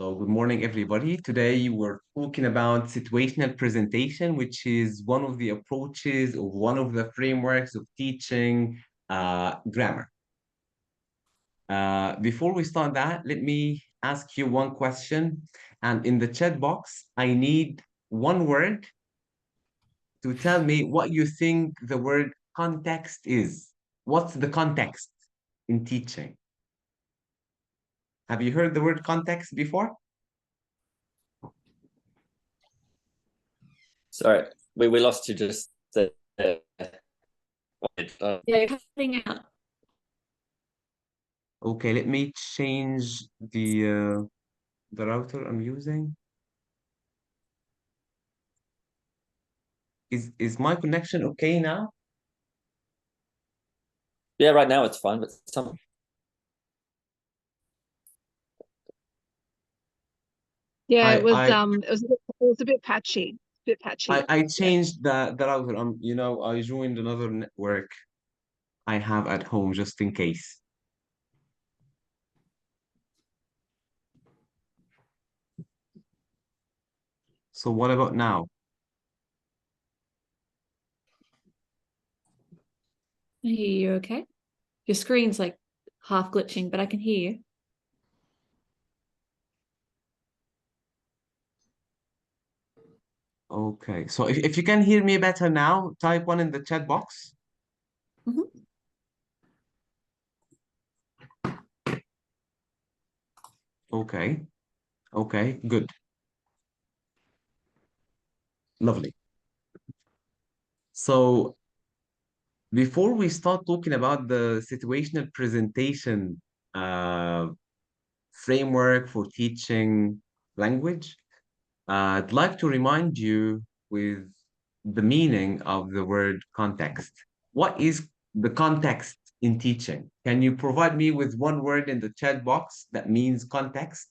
So good morning, everybody. Today we're talking about situational presentation, which is one of the approaches or one of the frameworks of teaching grammar. Before we start that, let me ask you one question. And in the chat box, I need one word to tell me what you think the word context is. What's the context in teaching? Have you heard the word context before? Sorry, we lost you just there. Yeah, you're cutting out. Okay, let me change the router I'm using. Is my connection okay now? Yeah, right now it's fine, but some Yeah, it was I a bit patchy. I changed the router. I joined another network I have at home just in case. So what about now? I hear you okay? Your screen's like half glitching, but I can hear you. Okay, so if you can hear me better now, type one in the chat box. Mhm. Okay, okay, good. Lovely. So before we start talking about the situational presentation framework for teaching language, I'd like to remind you with the meaning of the word context. What is the context in teaching? Can you provide me with one word in the chat box that means context?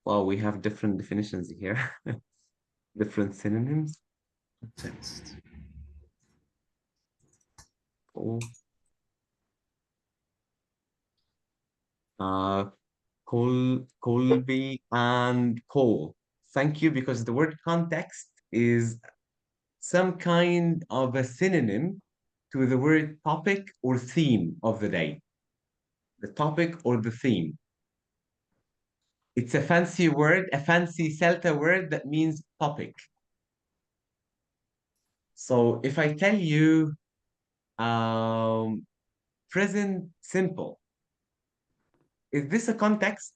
Well, we have different definitions here, different synonyms. Text. Oh. Colby and Cole. Thank you, because the word context is some kind of a synonym to the word topic or theme of the day. The topic or the theme. It's a fancy word, a fancy Celta word that means topic. So if I tell you present simple, is this a context?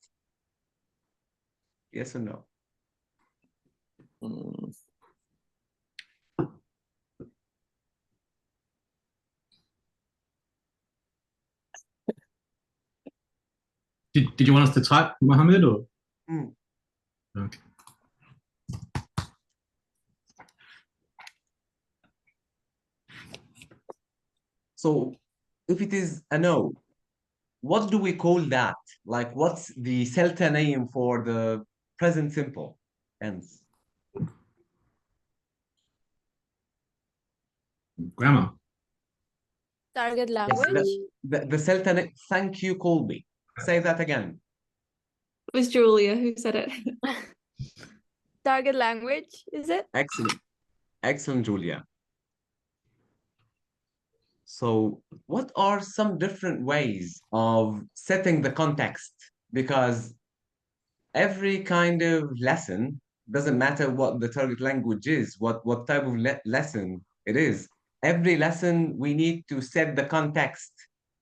Yes or no? Did you want us to type, Mohammed, or? Okay. So if it is a no, what do we call that? Like, what's the Celta name for the present simple tense? Grammar. Target Yes, language? the Celta name. Thank you, Colby. Say that again. It was Julia who said it. Target language, is it? Excellent. Excellent, Julia. So, what are some different ways of setting the context? Because every kind of lesson doesn't matter what the target language is, what type of lesson it is. Every lesson we need to set the context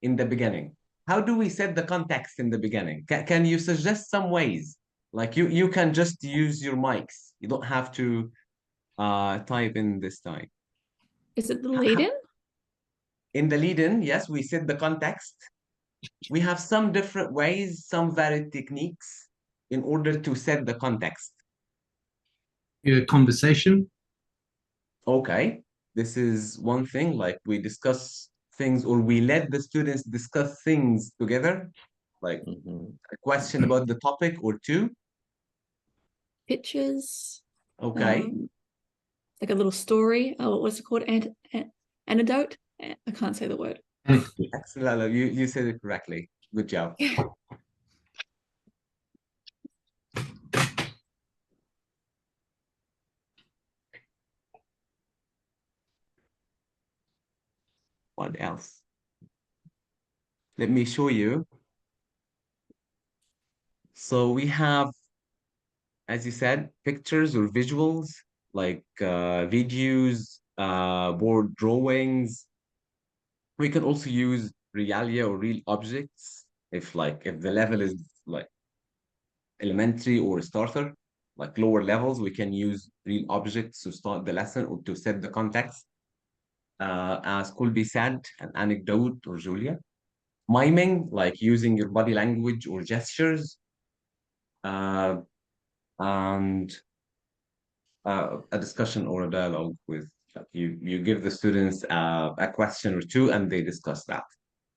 in the beginning. How do we set the context in the beginning? Can you suggest some ways? Like you can just use your mics. You don't have to type in this time. Is it the lead-in? In the lead-in, yes, we set the context. We have some different ways, some varied techniques in order to set the context. Your conversation. Okay, this is one thing, like we discuss things or we let the students discuss things together, like a question about the topic or two. Pictures. Okay. like a little story. Oh, what's it called? Anecdote? I can't say the word. Excellent. You said it correctly. Good job. What else? Let me show you. So we have, as you said, pictures or visuals like videos, board drawings. We can also use realia or real objects if the level is like elementary or starter, like lower levels, we can use real objects to start the lesson or to set the context. As Colby said, an anecdote or Julia. Miming, like using your body language or gestures. Uh, and a discussion or a dialogue with like, you give the students a question or two and they discuss that.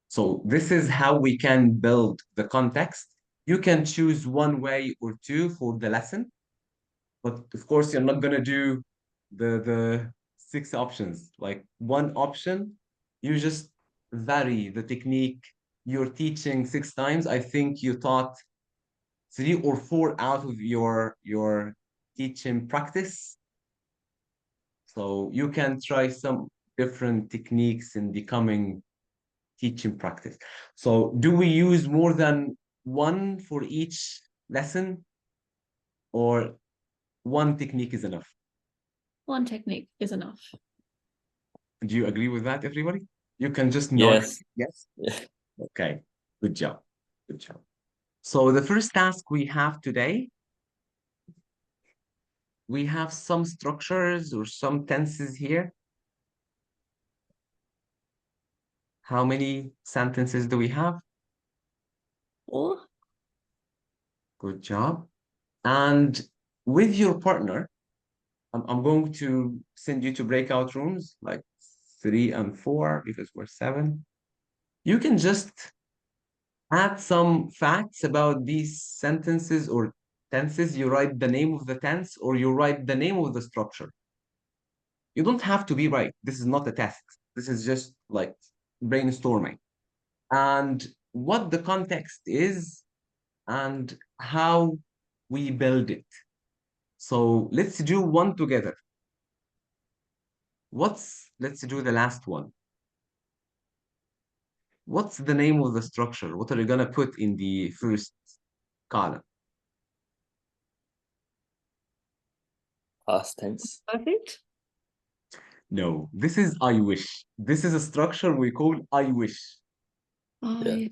So this is how we can build the context. You can choose one way or two for the lesson, but of course you're not gonna do the six options. Like one option, you just vary the technique. You're teaching six times. I think you taught three or four out of your teaching practice. So you can try some different techniques in becoming teaching practice. So do we use more than one for each lesson or one technique is enough? One technique is enough. Do you agree with that, everybody? You can just nod. Yes. Yes. Yeah. Okay. Good job. Good job. So the first task we have today, we have some structures or some tenses here. How many sentences do we have? Or Good job. And with your partner, I'm going to send you to breakout rooms like 3 and 4 because we're 7. You can just add some facts about these sentences or tenses. You write the name of the tense or you write the name of the structure. You don't have to be right. This is not a test. This is just like brainstorming. And what the context is and how we build it. So let's do one together. Let's do the last one. What's the name of the structure? What are you gonna put in the first column? Past tense. perfect. No, this is I wish. This is a structure we call I wish. Oh, Yeah. yeah.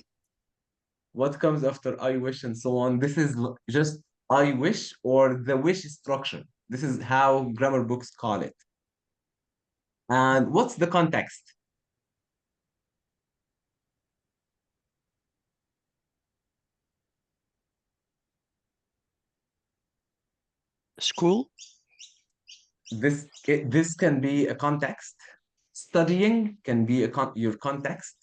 What comes after I wish and so on? This is just I wish or the wish structure. This is how grammar books call it. And what's the context? School? This can be a context. Studying can be your context.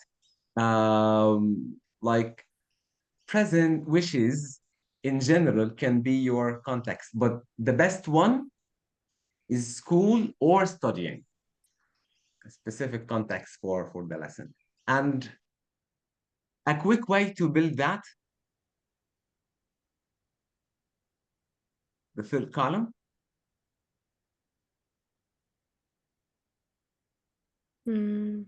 Like present wishes in general can be your context, but the best one is school or studying, a specific context for the lesson. And a quick way to build that, the third column, Hmm.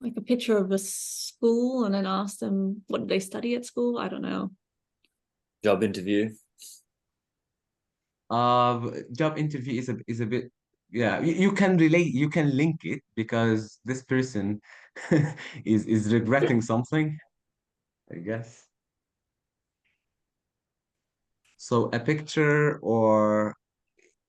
Like a picture of a school and then ask them what did they study at school? I don't know. Job interview. job interview is a bit, yeah, you can relate, you can link it because this person is regretting something, I guess. So a picture, or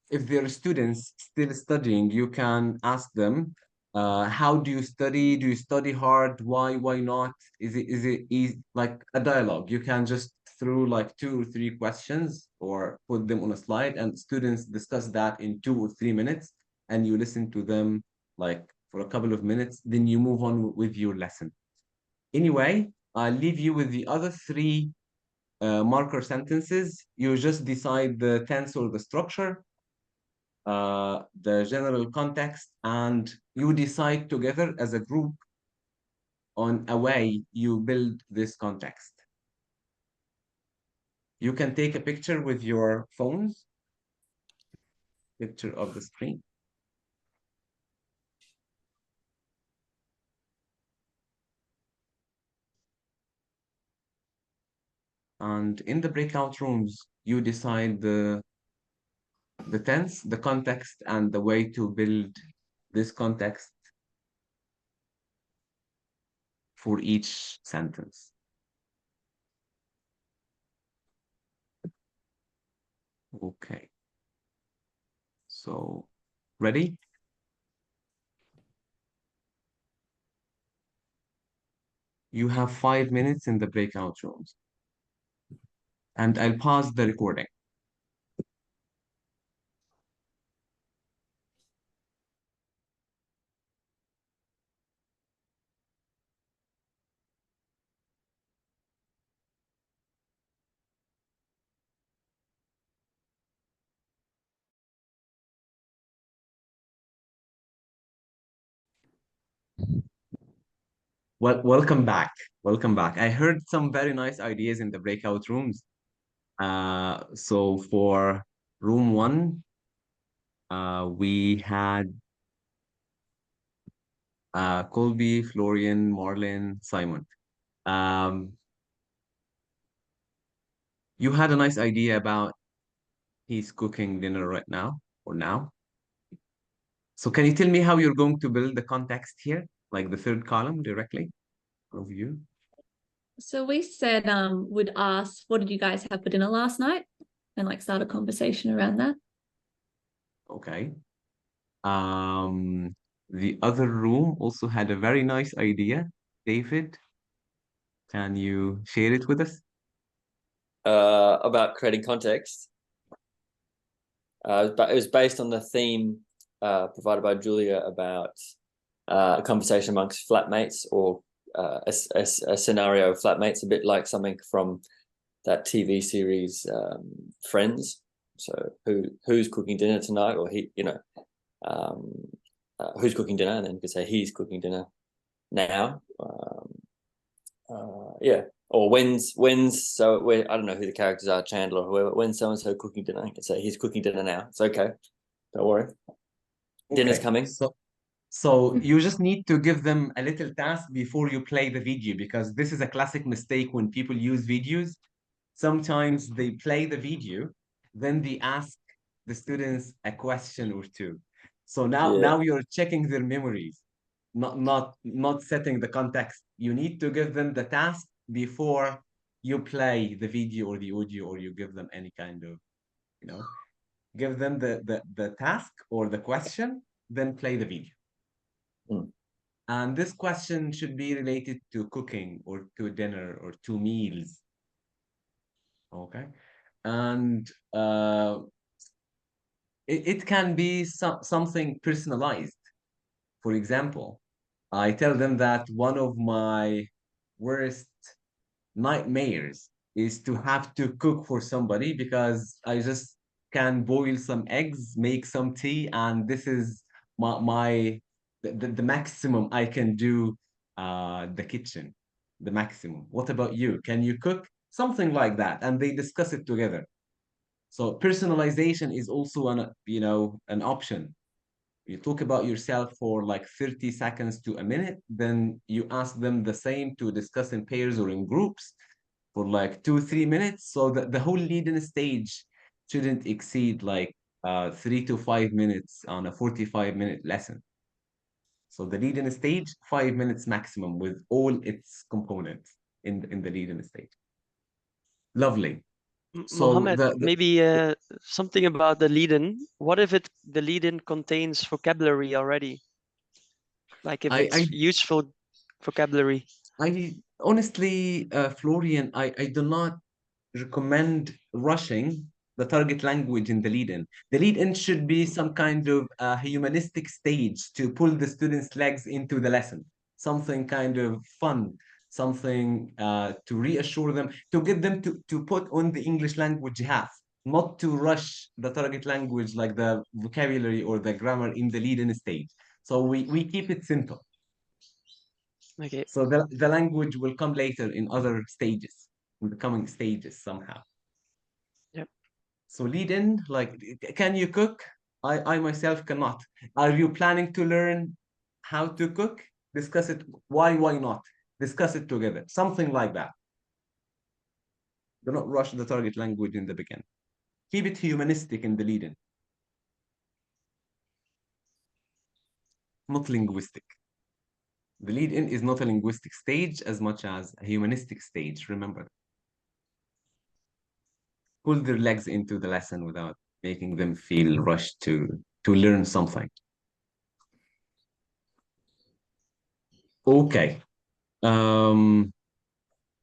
if they're students still studying, you can ask them, how do you study? Do you study hard? Why not? Is it easy? Like a dialogue. You can just through like 2 or 3 questions or put them on a slide and students discuss that in 2 or 3 minutes and you listen to them like for a couple of minutes, then you move on with your lesson. Anyway, I'll leave you with the other three marker sentences. You just decide the tense or the structure. the general context, and you decide together as a group on a way you build this context. You can take a picture with your phones, picture of the screen. And in the breakout rooms, you decide the tense, the context, and the way to build this context for each sentence. Okay. So, ready? You have 5 minutes in the breakout rooms. And I'll pause the recording. Well, welcome back. Welcome back. I heard some very nice ideas in the breakout rooms. So for room one, we had Colby, Florian, Marlon, Simon. Um, you had a nice idea about he's cooking dinner right now or now. So can you tell me how you're going to build the context here, like the third column directly of you? So we said would ask, what did you guys have for dinner last night? And like start a conversation around that. Okay. The other room also had a very nice idea. David, can you share it with us? About creating context. But it was based on the theme provided by Julia about a conversation amongst flatmates, or a scenario of flatmates, a bit like something from that TV series Friends. So who's cooking dinner tonight, or who's cooking dinner, and then you could say he's cooking dinner now. Yeah, or when's so where I don't know who the characters are, Chandler or whoever. When so and so cooking dinner, you can say he's cooking dinner now. It's okay, don't worry. Dinner's Okay. coming. So you just need to give them a little task before you play the video, because this is a classic mistake when people use videos. Sometimes they play the video, then they ask the students a question or two. So now, Yeah. now you're checking their memories, not setting the context. You need to give them the task before you play the video or the audio, or you give them any kind of, you know, give them the task or the question, then play the video. Mm. And this question should be related to cooking or to dinner or to meals. Okay. And it can be something personalized. For example, I tell them that one of my worst nightmares is to have to cook for somebody, because I just can boil some eggs, make some tea, and this is the maximum I can do the kitchen, the maximum. What about you? Can you cook? Something like that, and they discuss it together. So personalization is also an option. You talk about yourself for like 30 seconds to a minute, then you ask them the same to discuss in pairs or in groups for like 2 3 minutes, so that the whole lead-in stage shouldn't exceed like 3 to 5 minutes on a 45-minute lesson. So the lead-in stage, 5 minutes maximum with all its components in the lead-in stage. Lovely. So Mohammed, maybe something about the lead-in. What if the lead-in contains vocabulary already? Like if it's I useful vocabulary. I honestly, Florian, I do not recommend rushing the target language in the lead-in. The lead-in should be some kind of humanistic stage to pull the students' legs into the lesson, something kind of fun, something to reassure them, to get them to put on the English language hat. not to rush the target language like the vocabulary or the grammar in the lead-in stage. So we keep it simple. Okay. So the language will come later in other stages, in the coming stages somehow. Yep. So lead in, like, can you cook? I myself cannot. Are you planning to learn how to cook? Discuss it. Why not? Discuss it together. Something like that. Do not rush the target language in the beginning. Keep it humanistic in the lead in, not linguistic. The lead in is not a linguistic stage as much as a humanistic stage. Remember that. Pull their legs into the lesson without making them feel rushed to learn something. Okay.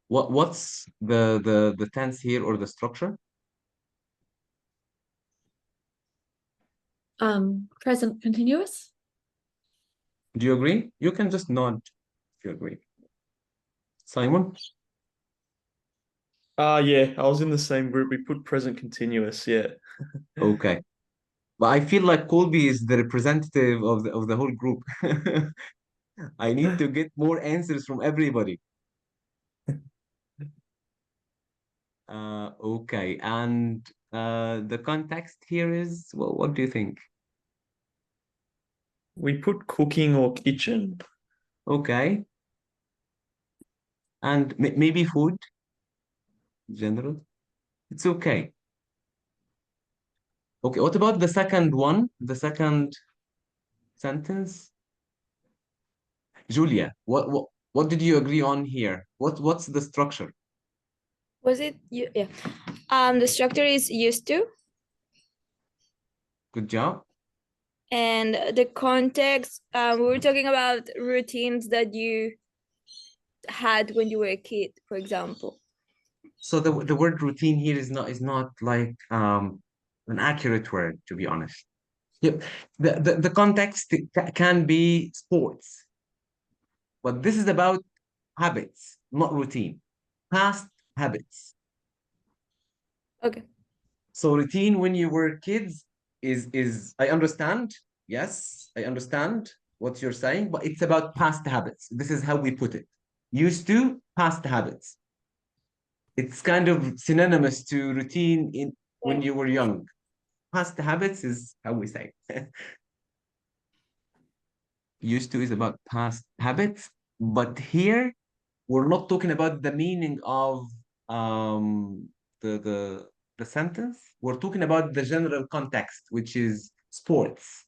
What's the tense here or the structure? Present continuous. Do you agree? You can just nod if you agree. Simon? Yeah, I was in the same group. We put present continuous, yeah. Okay. But I feel like Colby is the representative of the whole group. I need to get more answers from everybody. Okay. And the context here is, well, what do you think? We put cooking or kitchen. Okay. And maybe food in general. It's okay. Okay, what about the second one? The second sentence? Julia, what did you agree on here? What's the structure? Was it you? Yeah. The structure is used to, Good job. and the context. We were talking about routines that you had when you were a kid, for example. So the word routine here is not like an accurate word, to be honest. Yep. The context can be sports, but this is about habits, not routine. Past habits. Okay. So routine when you were kids is I understand. Yes, I understand what you're saying, but it's about past habits. This is how we put it. Used to, past habits. It's kind of synonymous to routine in when you were young. Past habits is how we say it. Used to is about past habits, but here we're not talking about the meaning of um, the sentence. We're talking about the general context, which is sports,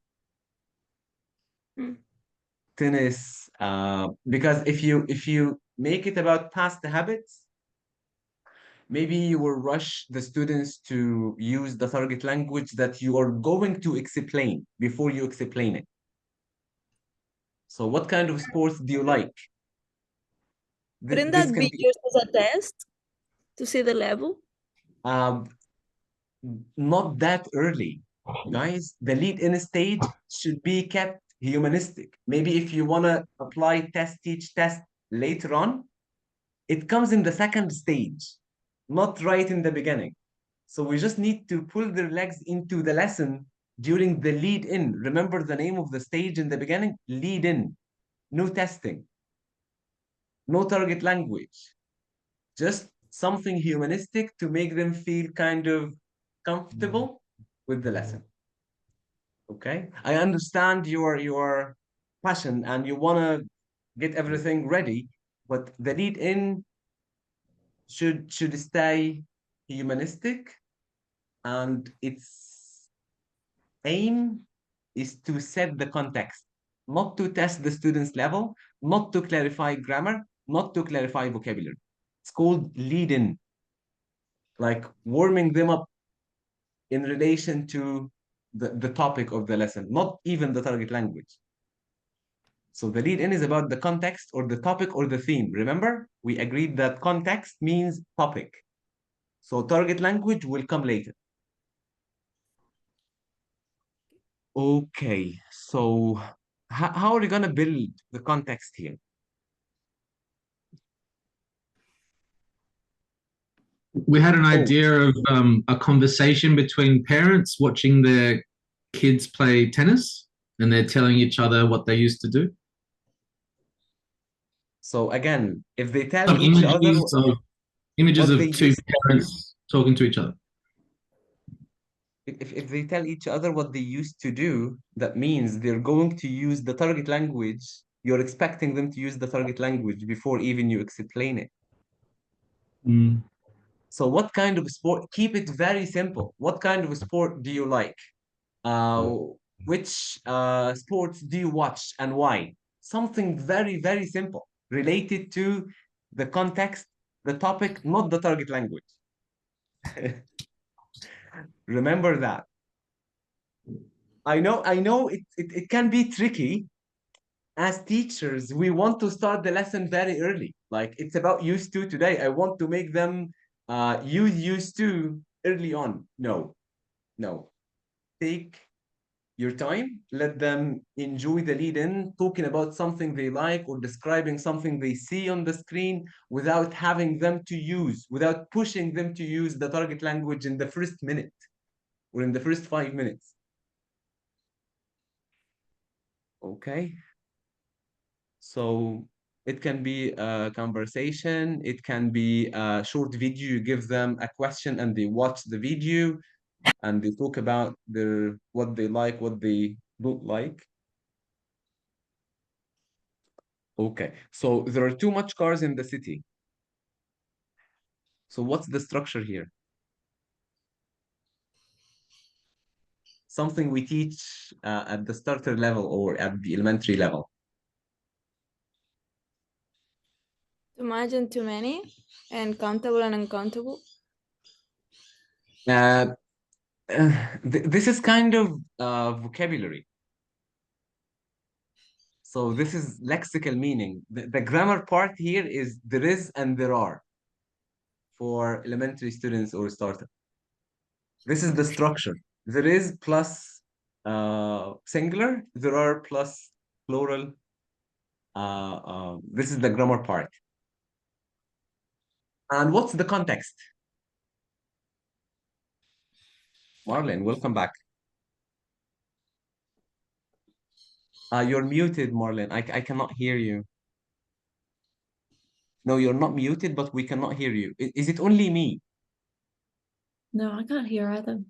Hmm. tennis. Because if you make it about past habits, maybe you will rush the students to use the target language that you are going to explain before you explain it. So, what kind of sports do you like? Wouldn't This that can be be used as a test to see the level? um, not that early, guys. The lead-in stage should be kept humanistic. Maybe if you want to apply test, teach, test later on, it comes in the second stage, not right in the beginning. So we just need to pull their legs into the lesson during the lead-in. Remember the name of the stage in the beginning? Lead-in. No testing, no target language, just something humanistic to make them feel kind of comfortable with the lesson. Okay, I understand your passion and you want to get everything ready, but the lead in should stay humanistic, and its aim is to set the context, not to test the student's level, not to clarify grammar, not to clarify vocabulary. It's called lead in, like warming them up in relation to the topic of the lesson, not even the target language. So the lead in is about the context or the topic or the theme. Remember, we agreed that context means topic. So target language will come later. Okay, so how are you gonna build the context here? We had an Oh, idea of a conversation between parents watching their kids play tennis, and they're telling each other what they used to do. so again, if they tell Some each other images what they of two used, parents talking to each other. if they tell each other what they used to do, that means they're going to use the target language. You're expecting them to use the target language before even you explain it. Mm. So what kind of sport? Keep it very simple. What kind of sport do you like? Uh, which sports do you watch and why? Something very, very simple related to the context, the topic, not the target language. Remember that. I know it can be tricky. As teachers, we want to start the lesson very early. Like it's about used to today. I want to make them use used to early on. No, no. Take your time, let them enjoy the lead in, talking about something they like or describing something they see on the screen without having them to use, without pushing them to use the target language in the first minute or in the first 5 minutes. Okay. So it can be a conversation, it can be a short video. You give them a question and they watch the video and they talk about their what they like, what they don't like. Okay, so there are too much cars in the city. So what's the structure here? Something we teach at the starter level or at the elementary level. Too much and too many, and countable and uncountable. Uh, this is kind of vocabulary. So this is lexical meaning. The grammar part here is there is and there are for elementary students or starter. This is the structure. There is plus singular, there are plus plural. This is the grammar part. And what's the context? Marlene, welcome back. You're muted, Marlene. I cannot hear you. No, you're not muted, but we cannot hear you. Is it only me? No, I can't hear either.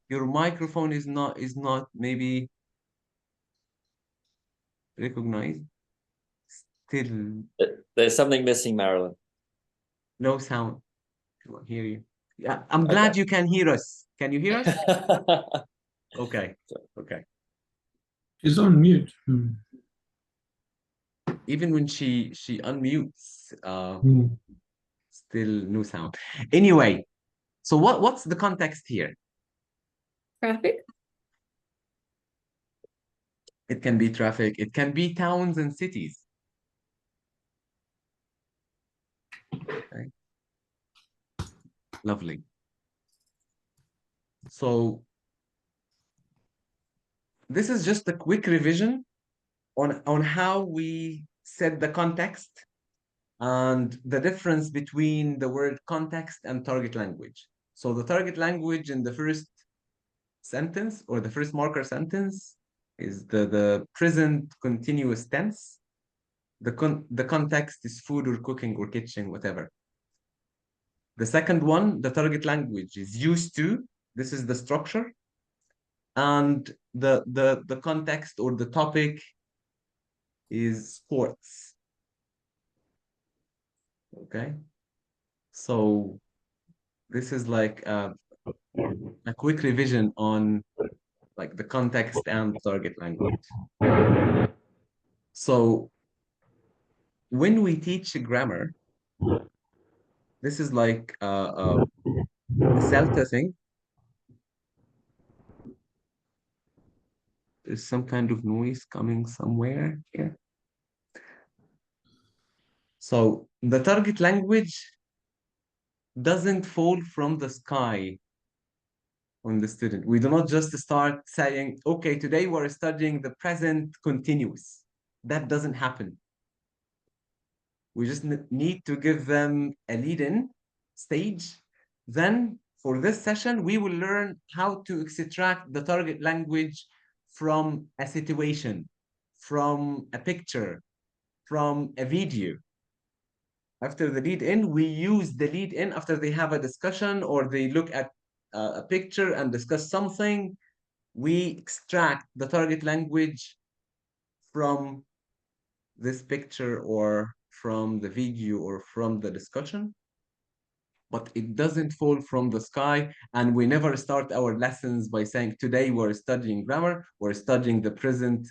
Your microphone is not maybe recognized. Still There's something missing, Marilyn. no sound. I cannot hear you. Yeah, I'm glad Okay. you can hear us. Can you hear us? Okay. Okay. She's on mute. Even when she unmutes, Mm. still no sound. Anyway, so what's the context here? Traffic? It can be traffic, it can be towns and cities. Okay. Lovely. So this is just a quick revision on how we set the context and the difference between the word context and target language. So the target language in the first sentence or the first marker sentence is the present continuous tense. The context is food or cooking or kitchen, whatever. The second one, the target language is used to. This is the structure. And the context or the topic is sports. Okay. So this is like a quick revision on like the context and target language. So when we teach grammar, this is like a Celta thing. There's some kind of noise coming somewhere here. So the target language doesn't fall from the sky on the student. We do not just start saying, okay, today we're studying the present continuous. That doesn't happen. We just need to give them a lead-in stage. Then for this session, we will learn how to extract the target language from a situation, from a picture, from a video. After the lead-in, we use the lead-in after they have a discussion or they look at a picture and discuss something. We extract the target language from this picture or from the video or from the discussion, but it doesn't fall from the sky. And we never start our lessons by saying, today we're studying grammar, we're studying the present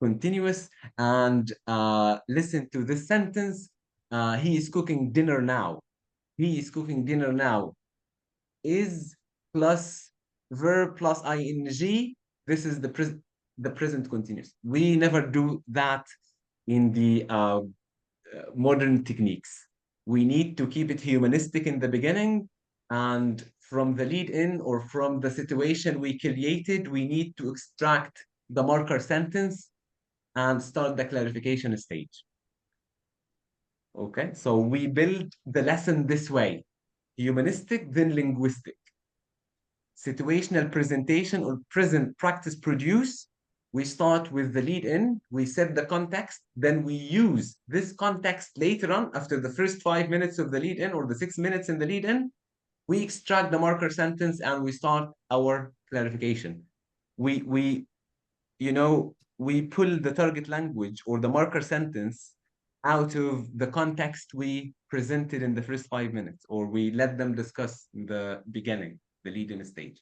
continuous, and listen to this sentence. He is cooking dinner now. He is cooking dinner now. Is plus verb plus ing. This is the present continuous. We never do that in the modern techniques. We need to keep it humanistic in the beginning, and from the lead in or from the situation we created, we need to extract the marker sentence and start the clarification stage. Okay, so we build the lesson this way: humanistic, then linguistic. Situational presentation or present practice produce. We start with the lead in, we set the context, then we use this context later on after the first 5 minutes of the lead in or the 6 minutes in the lead in. We extract the marker sentence and we start our clarification. We we pull the target language or the marker sentence out of the context we presented in the first 5 minutes, or we let them discuss in the beginning, the lead-in stage.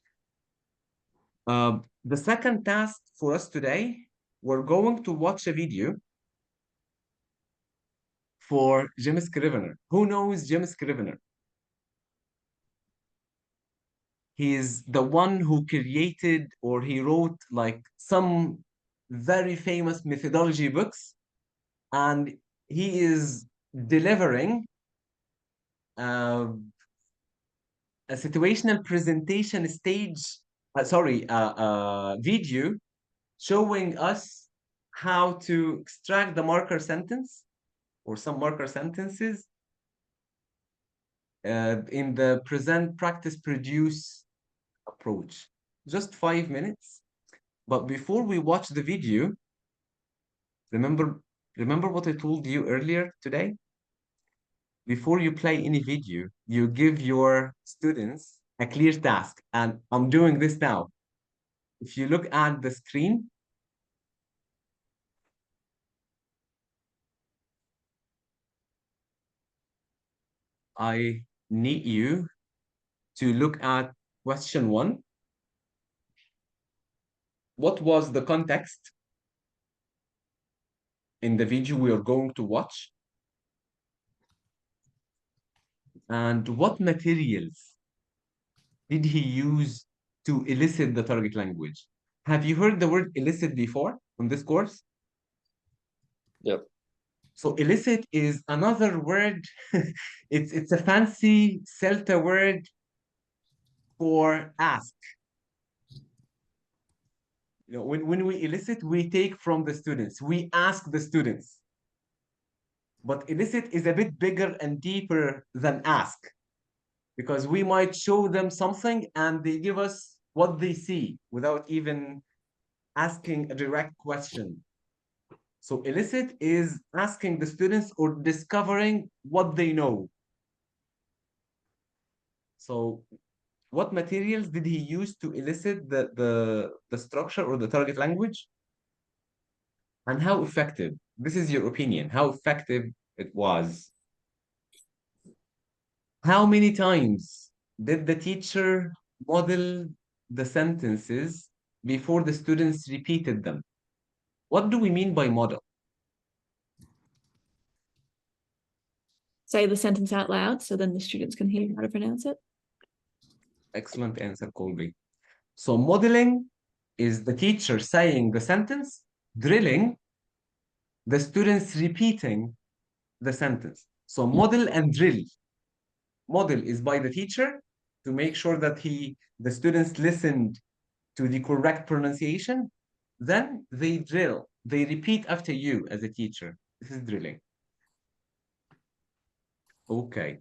The second task for us today, we're going to watch a video for Jim Scrivener. Who knows Jim Scrivener? He is the one who created, or he wrote like some very famous methodology books, and he is delivering a situational presentation stage, video showing us how to extract the marker sentence or some marker sentences in the present practice produce approach. Just 5 minutes. But before we watch the video, remember what I told you earlier today? Before you play any video, you give your students a clear task. And I'm doing this now. If you look at the screen, I need you to look at question 1. What was the context in the video we are going to watch? And what materials did he use to elicit the target language? Have you heard the word elicit before on this course? Yep. So elicit is another word. It's a fancy Celta word for ask. When we elicit, we take from the students. We ask the students. But elicit is a bit bigger and deeper than ask, because we might show them something and they give us what they see without even asking a direct question. So elicit is asking the students or discovering what they know. So what materials did he use to elicit the structure or the target language? And how effective? This is your opinion, how effective it was. How many times did the teacher model the sentences before the students repeated them? What do we mean by model? Say the sentence out loud so then the students can hear how to pronounce it. Excellent answer, Colby. So modeling is the teacher saying the sentence, drilling, the students repeating the sentence. So model and drill. Model is by the teacher to make sure that the students listened to the correct pronunciation. Then they drill. They repeat after you as a teacher. This is drilling. Okay.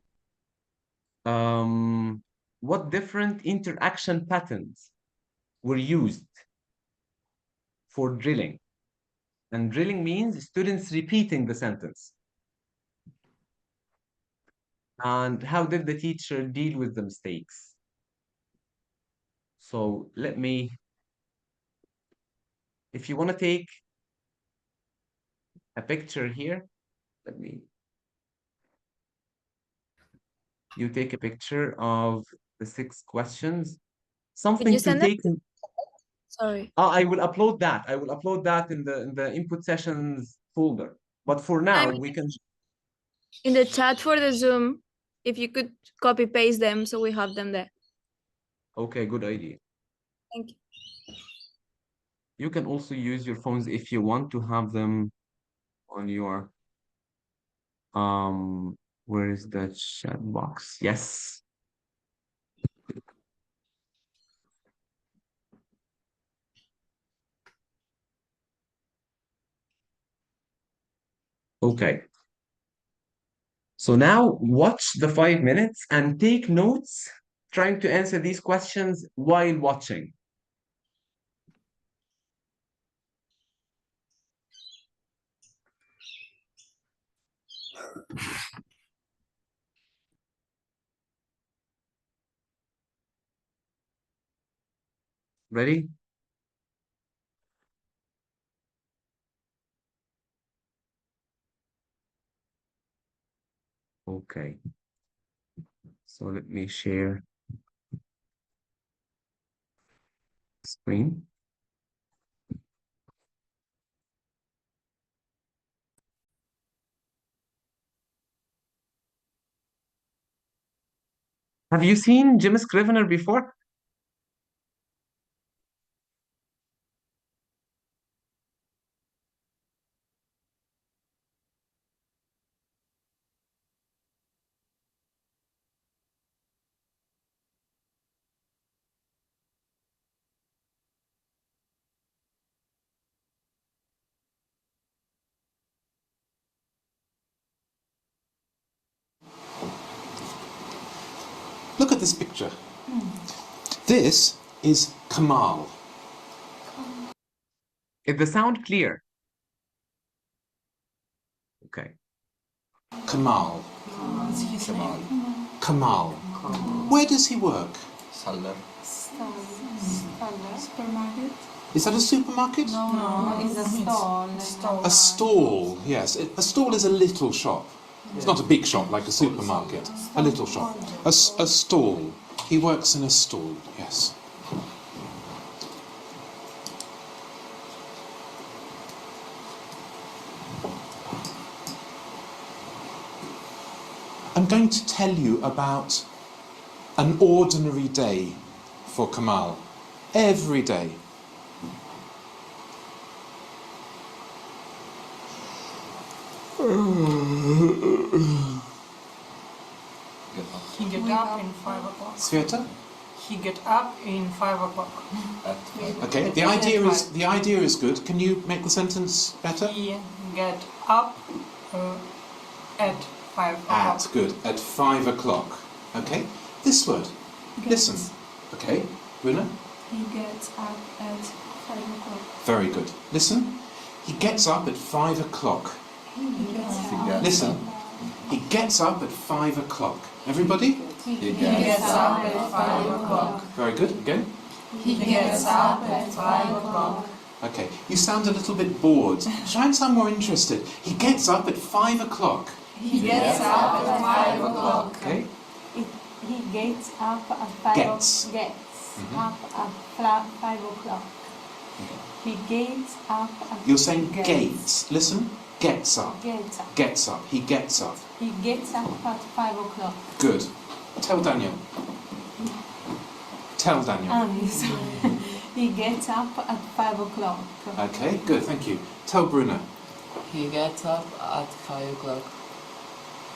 What different interaction patterns were used for drilling? And drilling means students repeating the sentence. And how did the teacher deal with the mistakes? So let me, if you want to take a picture here, let me, you take a picture of the 6 questions. Did Something you to send that? take. Sorry. I will upload that. I will upload that in the input sessions folder. But for now, I'm we can. in the chat for the Zoom. If you could copy paste them so we have them there. Okay, good idea. Thank you. You can also use your phones if you want to have them on your where is the chat box? Yes. Okay. So now watch the 5 minutes and take notes trying to answer these questions while watching. Ready? Okay. So let me share screen. Have you seen Jim Scrivener before? Look at this picture. This is Kamal. Is the sound clear? Okay. Kamal. Kamal. Where does he work? Supermarket? Is that a supermarket? No, it's a stall. A stall, yes. A stall is a little shop. It's not a big shop like a supermarket. A little shop. A stall. He works in a stall, yes. I'm going to tell you about an ordinary day for Kamal. Every day. He get up in 5 o'clock. Sveta? He get up in 5 o'clock. Okay, the idea is good. Can you make the sentence better? He get up at 5 o'clock. At, good. At 5 o'clock. Okay, this word. Listen. Okay, Runa? He gets up at 5 o'clock. Very good. Listen. He gets up at 5 o'clock. Listen. He gets up at 5 o'clock. Everybody? He gets up at 5 o'clock. Very good. Again? He gets up at 5 o'clock. Okay, you sound a little bit bored. Try and sound more interested. He gets up at 5 o'clock. He gets up at 5 o'clock. Okay? He gets up at 5 Gets. up at 5 o'clock. He gets up at You're saying gates. Listen. Gets up. Gets up. Gets up. He gets up. He gets up at 5 o'clock. Good. Tell Daniel. Tell Daniel. He gets up at 5 o'clock. Okay, good, thank you. Tell Bruno. He gets up at 5 o'clock.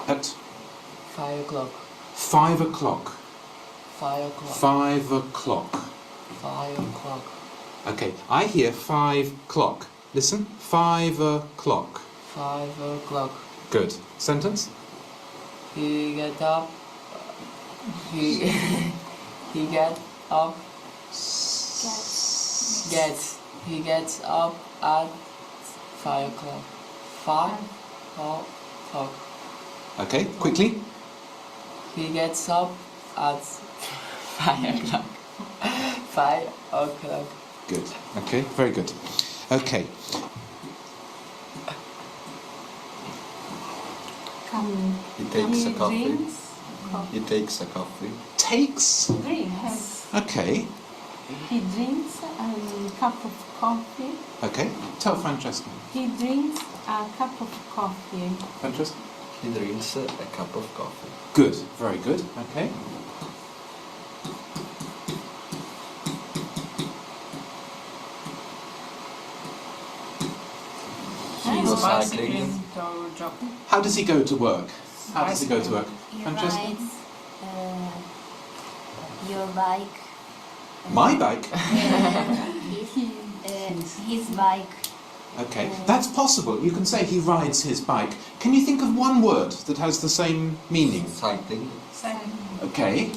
At 5 o'clock. 5 o'clock. 5 o'clock. 5 o'clock. 5 o'clock. Okay, I hear 5 o'clock. Listen. 5 o'clock. 5 o'clock. Good. Sentence? He get up. He he get up. He gets up at 5 o'clock. 5 o'clock. Okay, quickly. He gets up at 5 o'clock. 5 o'clock. Good. Okay, very good. Okay. He takes a coffee. drinks. He takes a coffee. Takes. Drinks. Okay. He drinks a cup of coffee. Okay. Tell Francesca. He drinks a cup of coffee. Francesca. He drinks a cup of coffee. Good. Very good. Okay. He's goes bicycling cycling. to job. How does he go to work? How does he go to work? He Francesca. rides your bike. My bike. His bike. Okay, that's possible. You can say he rides his bike. Can you think of one word that has the same meaning? Cycling. Okay.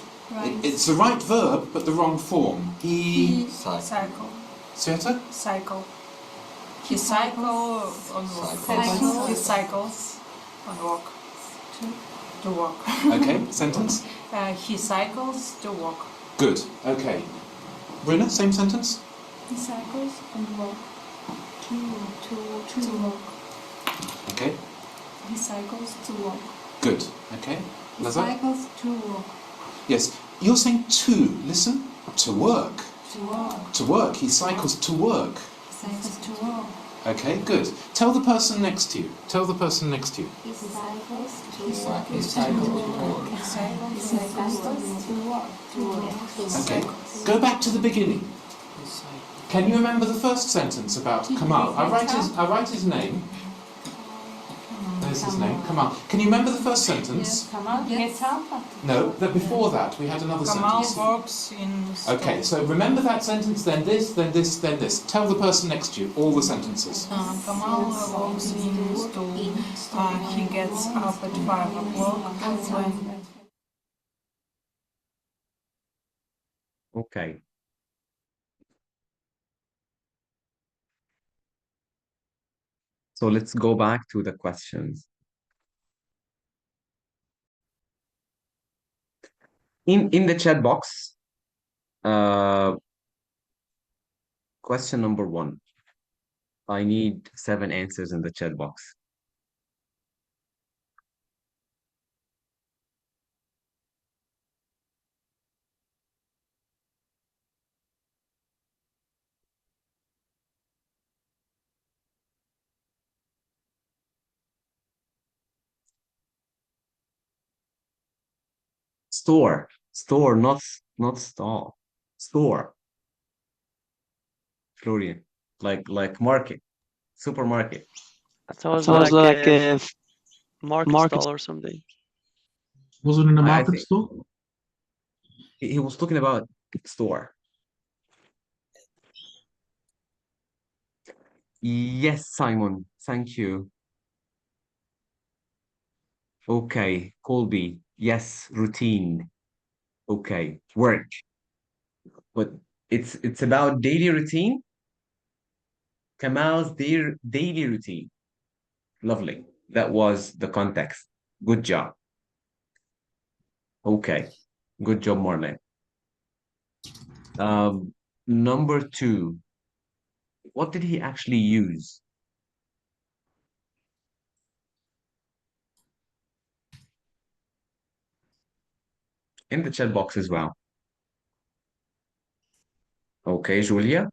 It's the right verb, but the wrong form. He... Cycle. Sveta? Cycle. He cycle on walk. He cycles on walk. To walk. Okay, sentence? He cycles to walk. Good, okay. Bruna, same sentence? He cycles and walk. To walk. Okay, He cycles to walk. good. Okay. He Lazar? cycles to walk. Yes, you're saying to. Listen. To work. To walk. To work. He cycles to work. He cycles to walk. Okay, good. Tell the person next to you. Tell the person next to you. He cycles to He walk. cycles to work. He cycles to walk. To walk. Okay, go back to the beginning. Can you remember the first sentence about Kamal? I write his name. There's his name, Kamal. Can you remember the first sentence? Kamal gets up. No, before that we had another Kamal sentence. works in store. Okay, so remember that sentence, then this, then this, then this. Tell the person next to you all the sentences. Kamal works in store. He gets up at 5 o'clock. Okay. So let's go back to the questions. In the chat box, question number 1. I need 7 answers in the chat box. Store, not stall. Store. Florian, like market, supermarket. Sounds Sounds like a market stall or something. Wasn't in a I market think store? he was talking about store. Yes, Simon, thank you. Okay, Colby, yes, routine. Okay, work. But it's about daily routine. Kamal's daily routine. Lovely. That was the context. Good job. Okay. Good job, Marlene. Number 2. What did he actually use? In the chat box as well. Okay, Julia.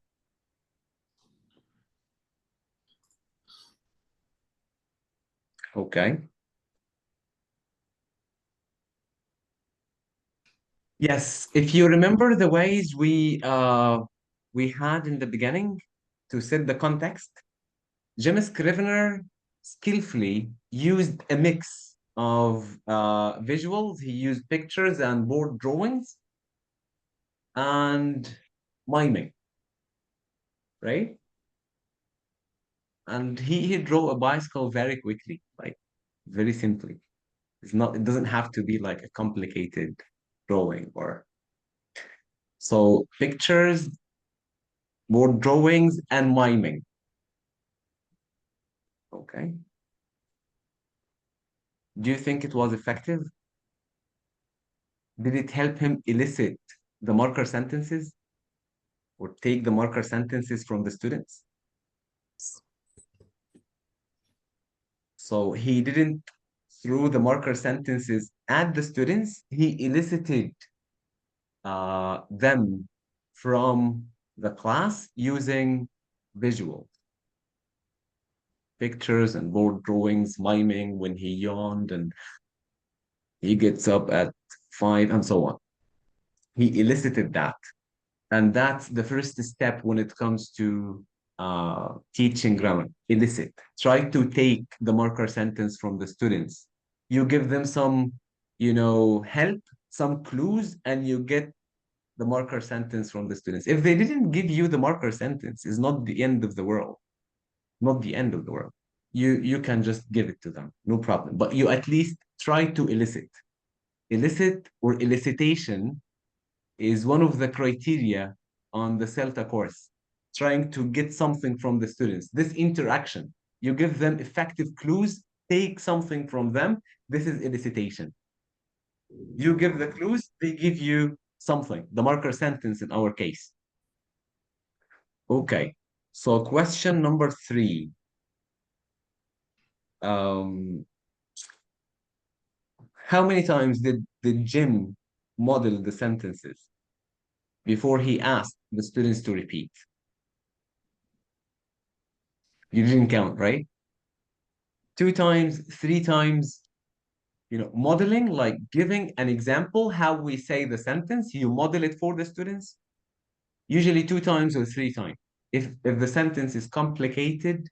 Okay. Yes, if you remember the ways we had in the beginning to set the context, Jim Scrivener skillfully used a mix of visuals. He used pictures and board drawings and miming, right? And he drew a bicycle very quickly, like very simply. It doesn't have to be like a complicated drawing or so pictures, board drawings, and miming. Okay. Do you think it was effective? Did it help him elicit the marker sentences or take the marker sentences from the students? So he didn't throw the marker sentences at the students, he elicited them from the class using visual pictures and board drawings, miming when he yawned and he gets up at 5 and so on. He elicited that. And that's the first step when it comes to teaching grammar. Elicit. Try to take the marker sentence from the students. You give them some, help, some clues, and you get the marker sentence from the students. If they didn't give you the marker sentence, it's not the end of the world. Not the end of the world. You can just give it to them, no problem. But you at least try to elicit. Elicit or elicitation is one of the criteria on the CELTA course, trying to get something from the students. This interaction, you give them effective clues, take something from them. This is elicitation. You give the clues, they give you something, the marker sentence in our case. Okay, so question number 3. How many times did Jim model the sentences before he asked the students to repeat? You didn't count, right? 2 times, 3 times, modeling, like giving an example how we say the sentence, you model it for the students, usually 2 times or 3 times. If the sentence is complicated,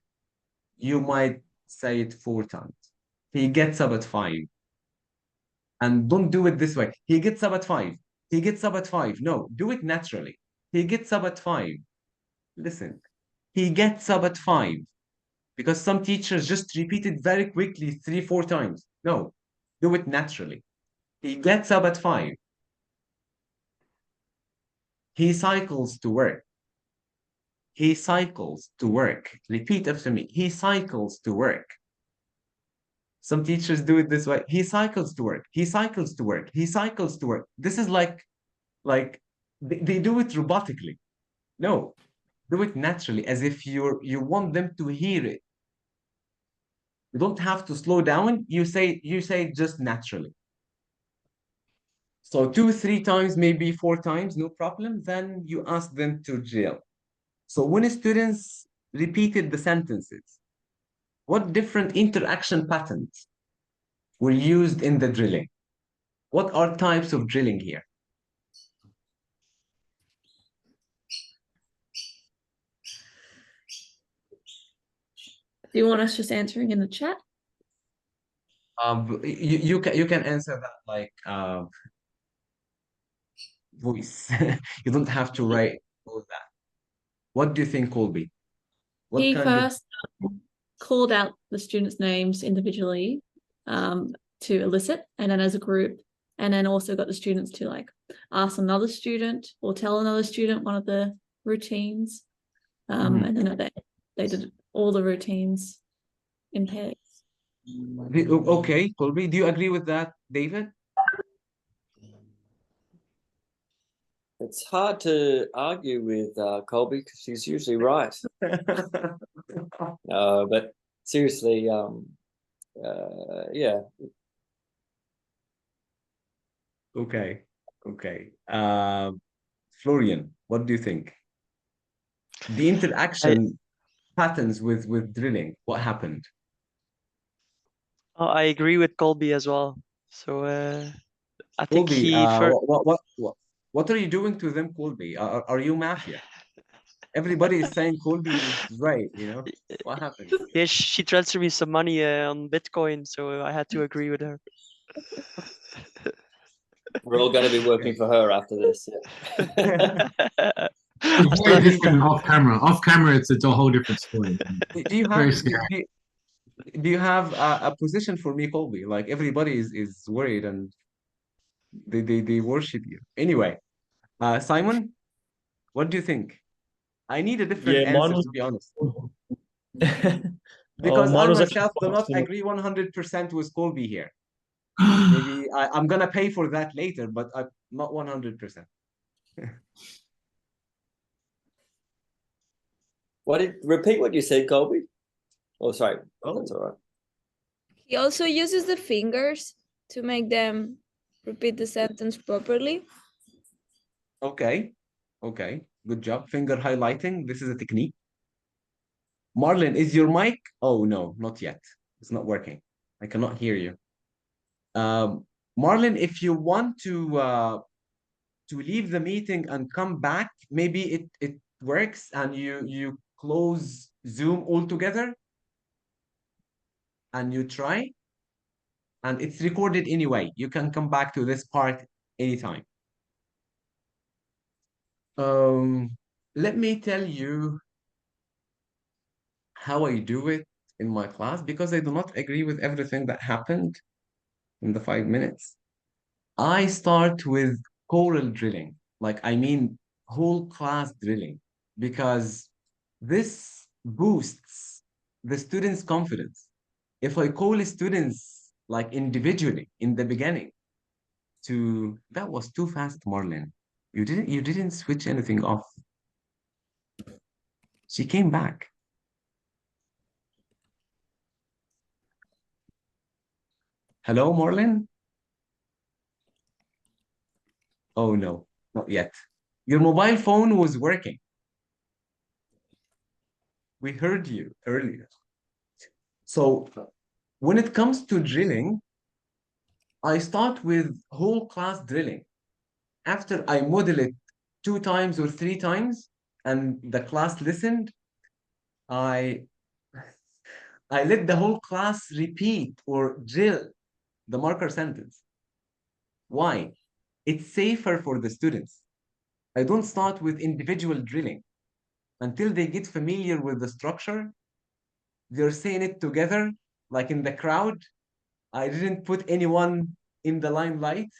you might say it 4 times. He gets up at 5. And don't do it this way. He gets up at 5. He gets up at 5. No, do it naturally. He gets up at 5. Listen, he gets up at 5. Because some teachers just repeat it very quickly 3, 4 times. No, do it naturally. He gets up at 5. He cycles to work. He cycles to work. Repeat after me. He cycles to work. Some teachers do it this way. He cycles to work. He cycles to work. He cycles to work. This is like they do it robotically. No, do it naturally, as if you want them to hear it. You don't have to slow down. You say it just naturally. So 2, 3 times, maybe 4 times, no problem. Then you ask them to drill. So when students repeated the sentences, what different interaction patterns were used in the drilling? What are types of drilling here? Do you want us just answering in the chat? You can answer that like voice. You don't have to write all that. What do you think, Colby? What He kind of first called out the students' names individually to elicit, and then as a group, and then also got the students to like ask another student or tell another student one of the routines. And then they did all the routines in pairs. Okay, Colby, do you agree with that, David? It's hard to argue with Colby because he's usually right. But seriously, yeah. Okay. Florian, what do you think? The interaction patterns with drilling, what happened? I agree with Colby as well. So I think Colby, he what are you doing to them, Colby? Are you mafia? Everybody is saying Colby is right, What happened? yeah, she transferred me some money on Bitcoin, so I had to agree with her. We're all going to be working for her after this. It's very different off camera. Off camera, it's a whole different story. Do you have Do you have a position for me, Colby? Like everybody is worried and they worship you. Anyway, Simon, what do you think? I need a different Yeah, mine answer, was. to be honest, Oh, because mine I was actually myself do quite not similar. agree 100% with Colby here. Maybe I'm gonna pay for that later, but I'm not 100%. Repeat what you said, Colby? Oh, sorry. Oh, That's all right. He also uses the fingers to make them repeat the sentence properly. okay. Okay. Good job. Finger highlighting. This is a technique. Marlon, is your mic? Oh, no, not yet. It's not working. I cannot hear you. Um, Marlon, if you want to leave the meeting and come back, maybe it works and you close Zoom altogether and you try, and it's recorded anyway. You can come back to this part anytime. Let me tell you how I do it in my class because I do not agree with everything that happened in the 5 minutes. I start with choral drilling, like I mean whole class drilling, because this boosts the students' confidence. If I call students like individually in the beginning to that was too fast, Marlon. You didn't switch anything off. She came back. Hello, Marlon? Oh no, not yet. Your mobile phone was working. We heard you earlier. So when it comes to drilling, I start with whole class drilling. After I model it 2 times or 3 times and the class listened, I I let the whole class repeat or drill the marker sentence. Why? It's safer for the students. I don't start with individual drilling. Until they get familiar with the structure, they're saying it together, like in the crowd. I didn't put anyone in the limelight,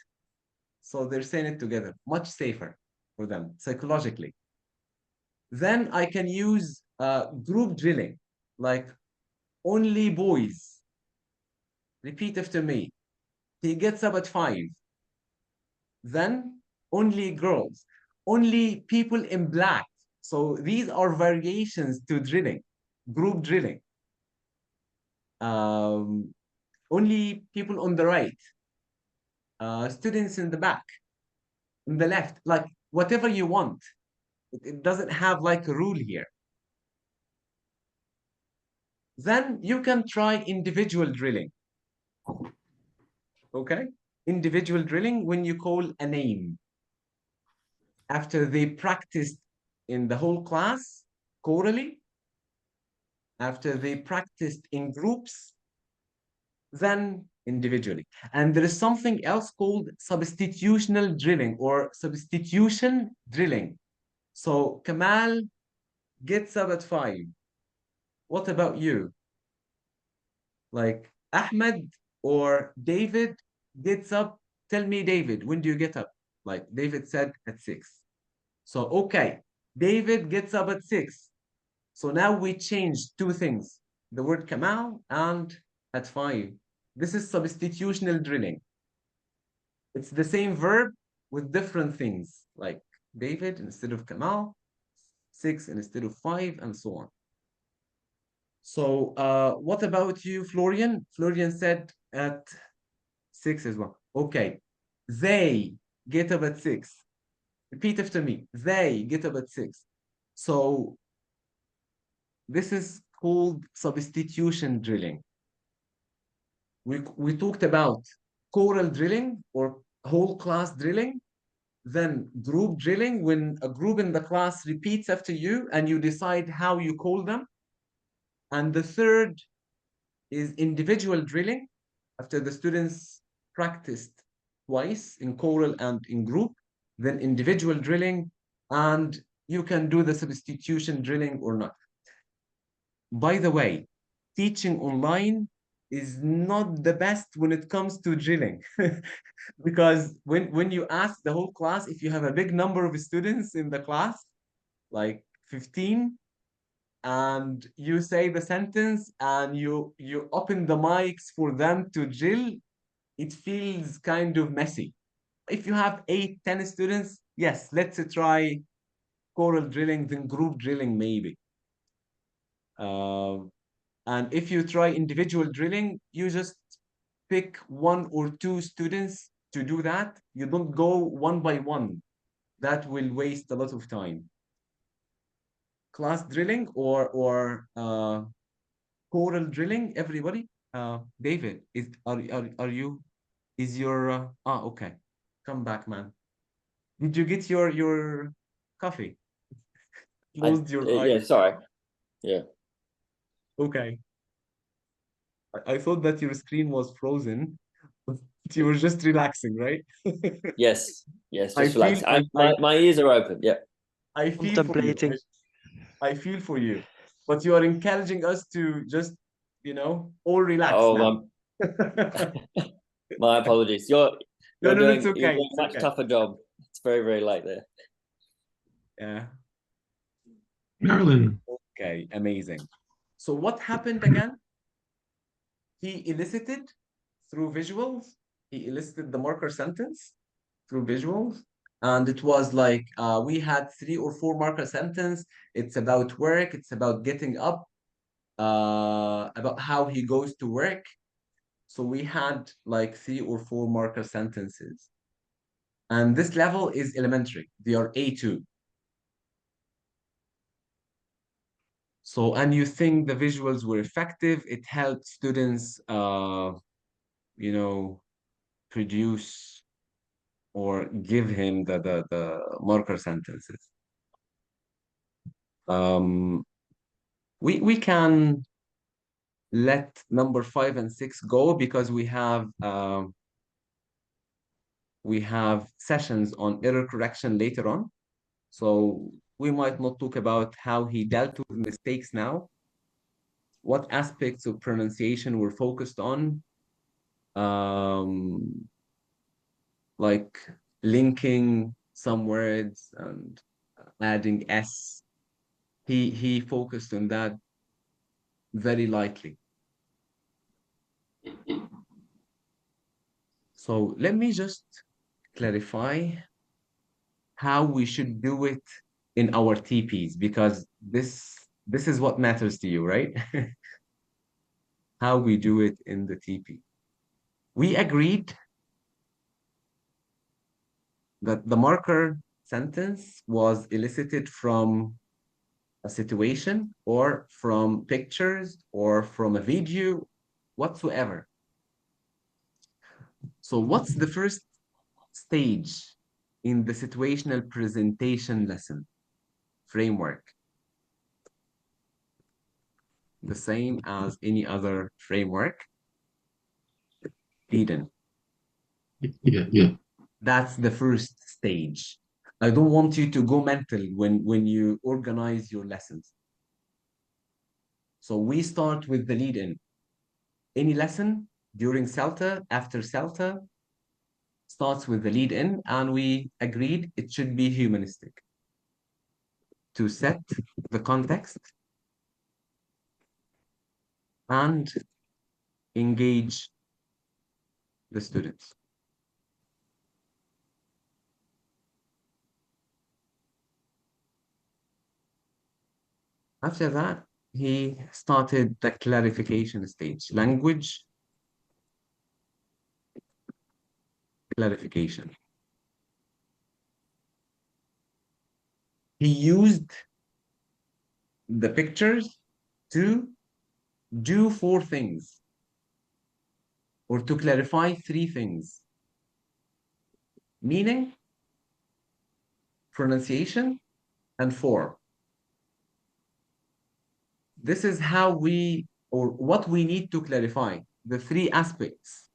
so they're saying it together. Much safer for them psychologically. Then I can use group drilling, like only boys. Repeat after me. He gets up at 5. Then only girls, only people in black. So these are variations to drilling, group drilling. Um, only people on the right, students in the back, in the left, like whatever you want. It doesn't have like a rule here. Then you can try individual drilling. Okay? Individual drilling when you call a name. After they practiced in the whole class, chorally, after they practiced in groups, then individually. And there is something else called substitutional drilling or substitution drilling. So Kamal gets up at 5. What about you? Like Ahmed or David gets up. Tell me, David, when do you get up? Like David said at 6. So, okay, David gets up at 6. So now we change 2 things, the word Kamal and at 5. This is substitutional drilling. It's the same verb with different things, like David instead of Kamal, 6 instead of 5, and so on. So what about you, Florian? Florian said at 6 as well. Okay, they get up at 6. Repeat after me. They get up at 6. So this is called substitution drilling. We talked about choral drilling or whole class drilling, then group drilling when a group in the class repeats after you and you decide how you call them. And the third is individual drilling after the students practiced twice in choral and in group, then individual drilling, and you can do the substitution drilling or not. By the way, teaching online is not the best when it comes to drilling. Because when you ask the whole class, if you have a big number of students in the class, like 15, and you say the sentence and you open the mics for them to drill, it feels kind of messy. If you have 8, 10 students, yes, let's try choral drilling, then group drilling maybe. Uh, and if you try individual drilling, you just pick 1 or 2 students to do that. You don't go one by one. That will waste a lot of time. Class drilling or choral drilling, everybody. David, are you is your okay. Come back, man. Did you get your coffee? Closed your eyes. Yeah, sorry. Yeah. Okay. I thought that your screen was frozen, but you were just relaxing, right? Yes. Yes. I Just relax. feel My ears are open. Yeah. I feel for you. Contemplating. I feel for you. But you are encouraging us to just, all relax Oh, now. my apologies. You're No, no, no, it's you're okay. doing It's a much okay. tougher job. It's very, very late there. Yeah. Marilyn. Okay, amazing. So what happened again? He elicited through visuals. He elicited the marker sentence through visuals. And it was like we had 3 or 4 marker sentence. It's about work. It's about getting up, about how he goes to work. So we had like 3 or 4 marker sentences. And this level is elementary. They are A2. So, and you think the visuals were effective. It helped students, produce or give him the marker sentences. We can let number 5 and 6 go because we have sessions on error correction later on. So we might not talk about how he dealt with mistakes now. What aspects of pronunciation were focused on? Like linking some words and adding S. He focused on that very lightly. So let me just clarify how we should do it in our TPs, because this is what matters to you, right? How we do it in the TP. We agreed that the marker sentence was elicited from a situation or from pictures or from a video whatsoever. So what's the first stage in the situational presentation lesson framework? The same as any other framework. Eden. Yeah. That's the first stage. I don't want you to go mental when you organize your lessons. So we start with the lead-in. Any lesson during CELTA, after CELTA, starts with the lead-in, and we agreed it should be humanistic to set the context and engage the students. After that, he started the clarification stage, language clarification. He used the pictures to do 4 things or to clarify 3 things: meaning, pronunciation, and form. This is how or what we need to clarify, the 3 aspects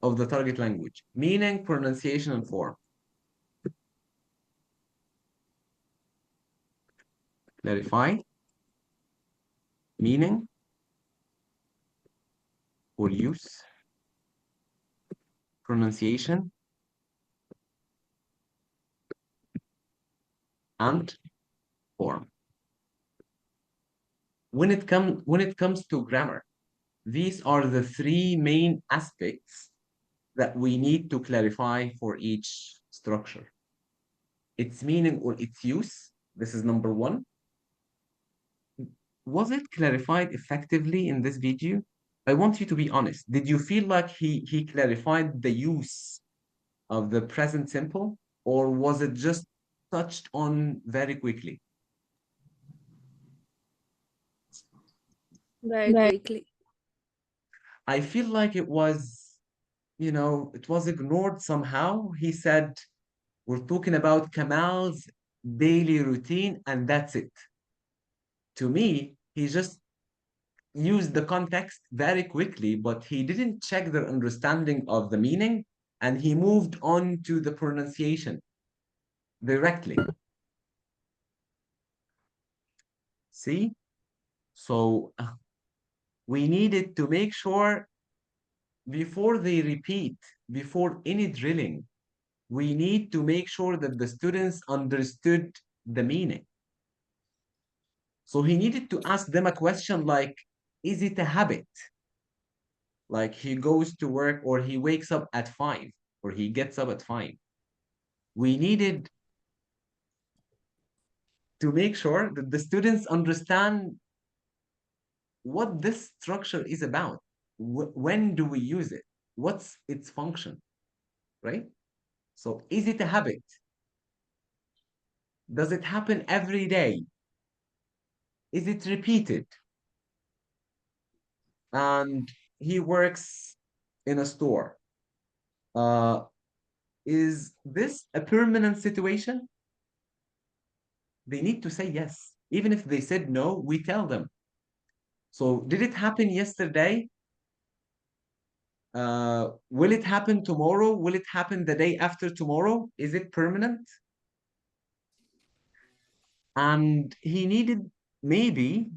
of the target language: meaning, pronunciation, and form. Clarify, meaning, for use, pronunciation, and form. When it comes to grammar, these are the three main aspects that we need to clarify for each structure. Its meaning or its use, this is number one. Was it clarified effectively in this video? I want you to be honest. Did you feel like he clarified the use of the present simple, or was it just touched on very quickly? Very quickly. I feel like it was, it was ignored somehow. He said, we're talking about Kamal's daily routine, and that's it. To me, he just used the context very quickly, but he didn't check their understanding of the meaning, and he moved on to the pronunciation directly. See? So we needed to make sure before they repeat, before any drilling, we need to make sure that the students understood the meaning. So he needed to ask them a question like, is it a habit? Like he goes to work or he wakes up at 5 or he gets up at 5. We needed to make sure that the students understand what this structure is about. When do we use it? What's its function, right? So is it a habit? Does it happen every day? Is it repeated? And he works in a store. Is this a permanent situation? They need to say yes. Even if they said no, we tell them. So did it happen yesterday? Will it happen tomorrow? Will it happen the day after tomorrow? Is it permanent? And he needed maybe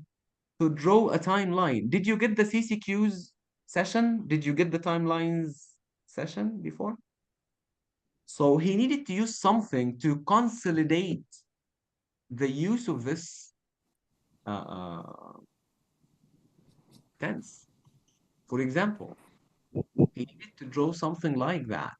to draw a timeline. Did you get the CCQs session? Did you get the timelines session before? So he needed to use something to consolidate the use of this tense. For example, he needed to draw something like that.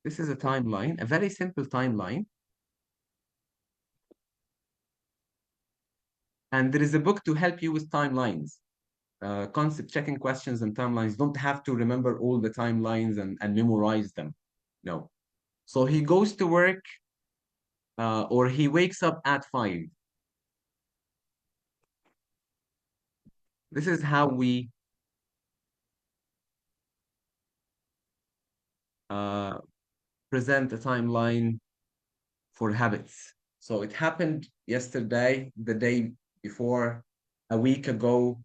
This is a timeline, a very simple timeline. And there is a book to help you with timelines. Concept checking questions and timelines. Don't have to remember all the timelines and memorize them. No. So he goes to work or he wakes up at 5. This is how we present a timeline for habits. So it happened yesterday, the day before, a week ago.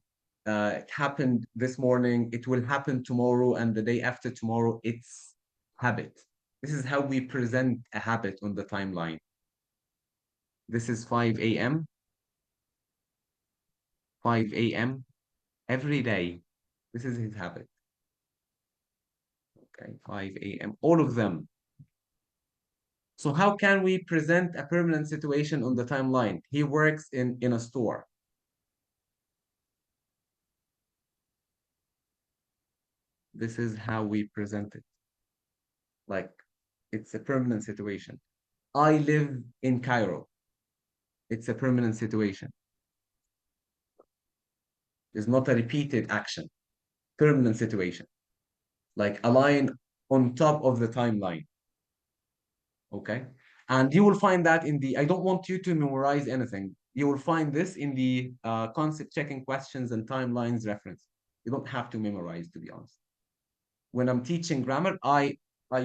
It happened this morning. It will happen tomorrow, and the day after tomorrow. It's habit. This is how we present a habit on the timeline. This is 5 a.m. 5 a.m. every day. This is his habit. Okay, 5 a.m. All of them. So how can we present a permanent situation on the timeline? He works in a store. This is how we present it. Like, it's a permanent situation. I live in Cairo. It's a permanent situation. It's not a repeated action. Permanent situation. Like a line on top of the timeline. Okay? And you will find that in the, I don't want you to memorize anything. You will find this in the concept checking questions and timelines reference. You don't have to memorize, to be honest. When I'm teaching grammar, I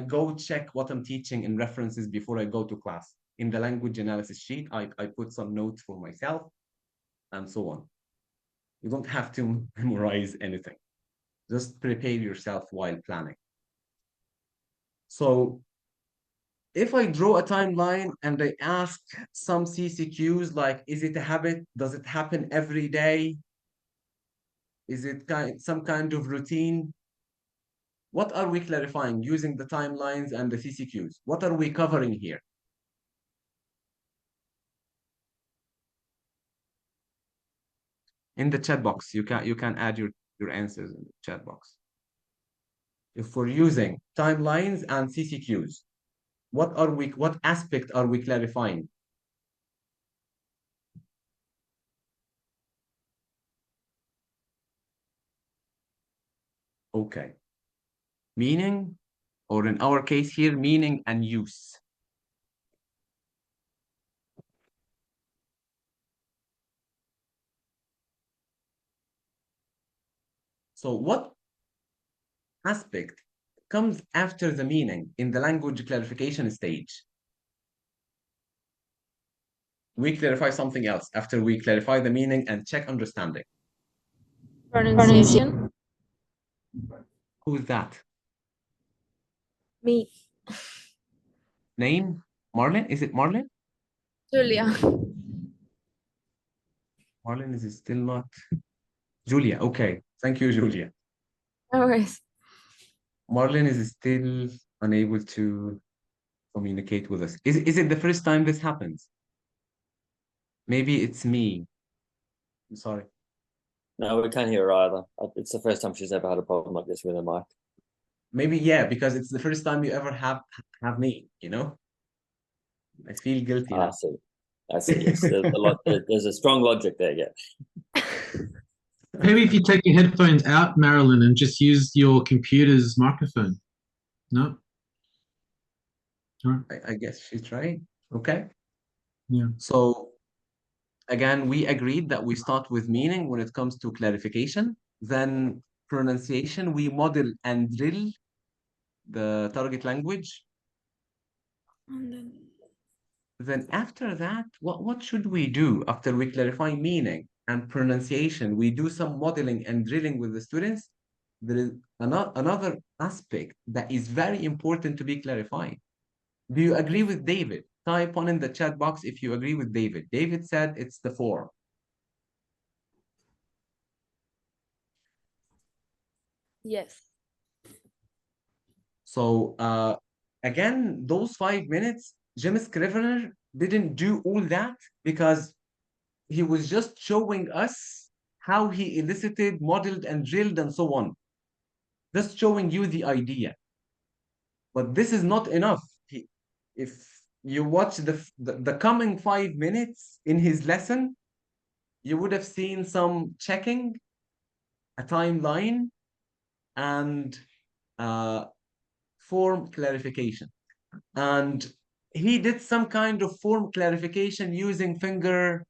go check what I'm teaching in references before I go to class. In the language analysis sheet, I put some notes for myself and so on. You don't have to memorize anything. Just prepare yourself while planning. So if I draw a timeline and I ask some CCQs like, is it a habit? Does it happen every day? Is it some kind of routine? What are we clarifying using the timelines and the CCQs? What are we covering here? In the chat box, you can add your answers in the chat box. If we're using timelines and CCQs, what aspect are we clarifying? Okay. Meaning, or in our case here, meaning and use. So what aspect comes after the meaning in the language clarification stage? We clarify something else after we clarify the meaning and check understanding. Pronunciation. Who's that? Me. Name? Marlin? Is it Marlin? Julia. Marlin is still not. Julia. Okay. Thank you, Julia. No worries. Marlin is still unable to communicate with us. Is it the first time this happens? Maybe it's me. I'm sorry. No, we can't hear her either. It's the first time she's ever had a problem like this with her mic. Maybe, yeah, because it's the first time you ever have me, you know? I feel guilty now. I see, yes. There's a strong logic there, yeah. Maybe if you take your headphones out, Marilyn, and just use your computer's microphone. No? All right. I guess she's right. Okay. Yeah. So again, we agreed that we start with meaning when it comes to clarification. Then pronunciation, we model and drill the target language. Then after that, what should we do after we clarify meaning and pronunciation? We do some modeling and drilling with the students. There is another aspect that is very important to be clarified. Do you agree with David? Type on in the chat box if you agree with David. David said it's the form. Yes. So again, those 5 minutes, Jim Scrivener didn't do all that because he was just showing us how he elicited, modeled, and drilled, and so on. Just showing you the idea. But this is not enough. If you watch the coming 5 minutes in his lesson, you would have seen some checking, a timeline, and form clarification. And he did some kind of form clarification using finger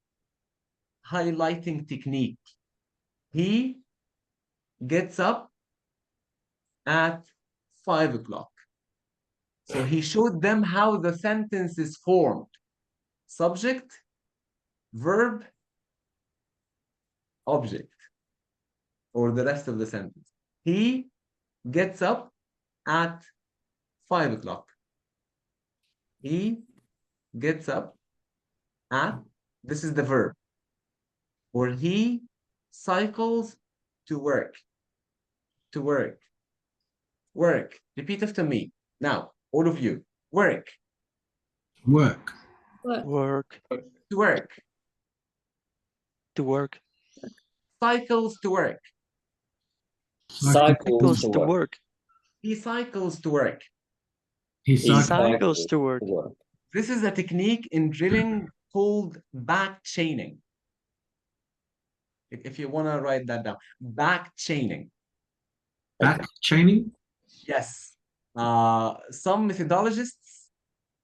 highlighting technique. He gets up at 5 o'clock. So he showed them how the sentence is formed. Subject, verb, object, or the rest of the sentence. He gets up at 5 o'clock. He gets up at, this is the verb, or he cycles to work. To work. Work. Repeat after me. Now, all of you. Work. Work. Work. To work. To work. Cycles to work. Cycles to work. He cycles to work. He cycles to work. This is a technique in drilling called back chaining. If you want to write that down, back chaining. Back chaining? Yes. Some methodologists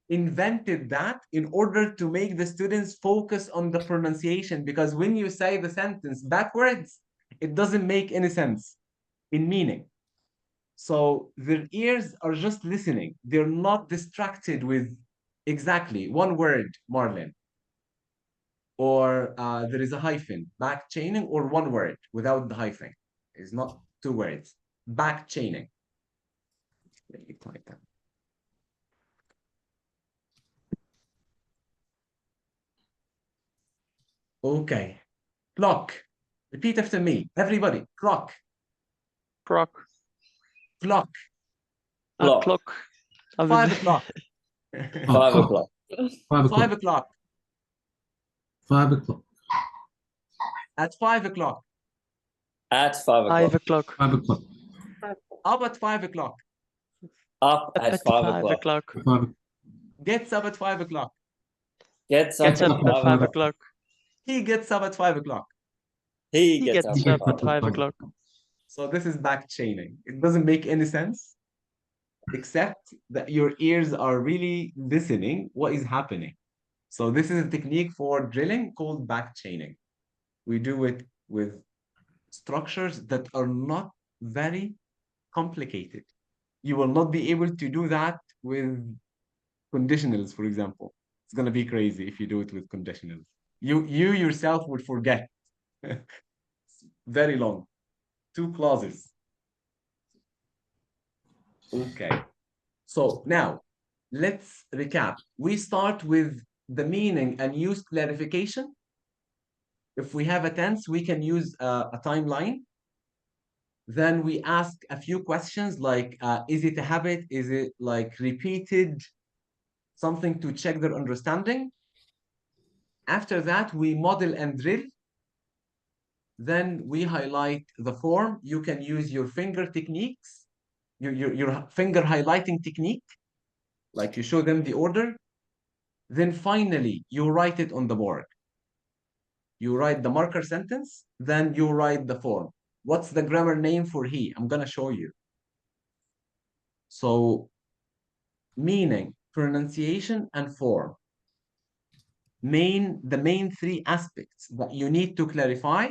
invented that in order to make the students focus on the pronunciation, because when you say the sentence backwards, it doesn't make any sense in meaning. So their ears are just listening. They're not distracted with exactly one word, Marlin. Or there is a hyphen, back chaining, or one word without the hyphen. It's not 2 words. Back chaining. Let me type that. Okay. Clock. Repeat after me. Everybody. Clock. Croc. Clock. Clock. Clock. 5 o'clock. 5 o'clock. 5 5 o'clock. o'clock. 5 o'clock. At 5 o'clock. At 5 o'clock. 5 o'clock. 5 o'clock. Up at 5 o'clock. Up Up at at 5 5 o'clock. o'clock. 5 Gets up at 5 o'clock. Gets up Gets at up at 5 o'clock. He gets up at 5 o'clock. He He gets gets up up at at 5 5 o'clock. o'clock. So this is back chaining. It doesn't make any sense, except that your ears are really listening what is happening. So this is a technique for drilling called back chaining. We do it with structures that are not very complicated. You will not be able to do that with conditionals, for example. It's going to be crazy if you do it with conditionals. You yourself would forget. Very long. 2 clauses. Okay. So now let's recap. We start with the meaning and use clarification. If we have a tense, we can use a timeline. Then we ask a few questions like, is it a habit? Is it like repeated? Something to check their understanding. After that, we model and drill. Then we highlight the form. You can use your finger techniques, your finger highlighting technique, like you show them the order. Then finally, you write it on the board. You write the marker sentence, then you write the form. What's the grammar name for he? I'm going to show you. So, meaning, pronunciation, and form. The main 3 aspects that you need to clarify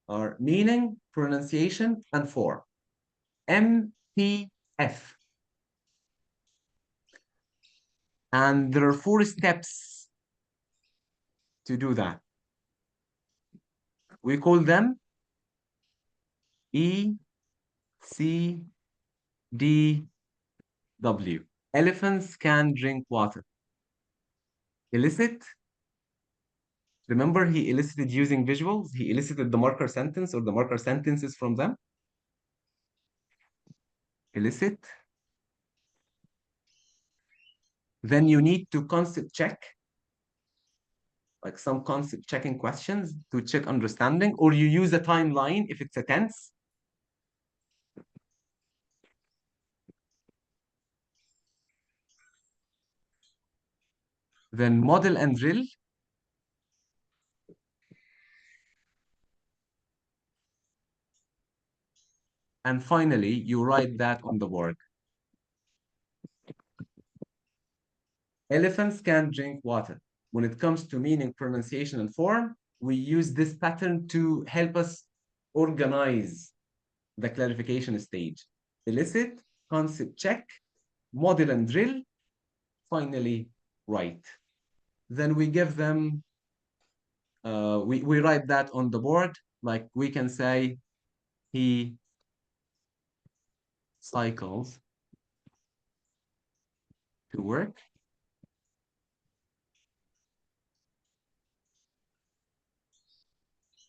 are meaning, pronunciation, and form. MPF. And there are 4 steps to do that. We call them E, C, D, W. Elephants can drink water. Elicit. Remember, he elicited using visuals. He elicited the marker sentence or the marker sentences from them. Elicit. Then you need to concept check, like some concept checking questions to check understanding, or you use a timeline if it's a tense. Then model and drill. And finally, you write that on the board. Elephants can drink water. When it comes to meaning, pronunciation, and form, we use this pattern to help us organize the clarification stage. Elicit, concept check, model and drill, finally write. Then we give them, we write that on the board, like we can say, he cycles to work.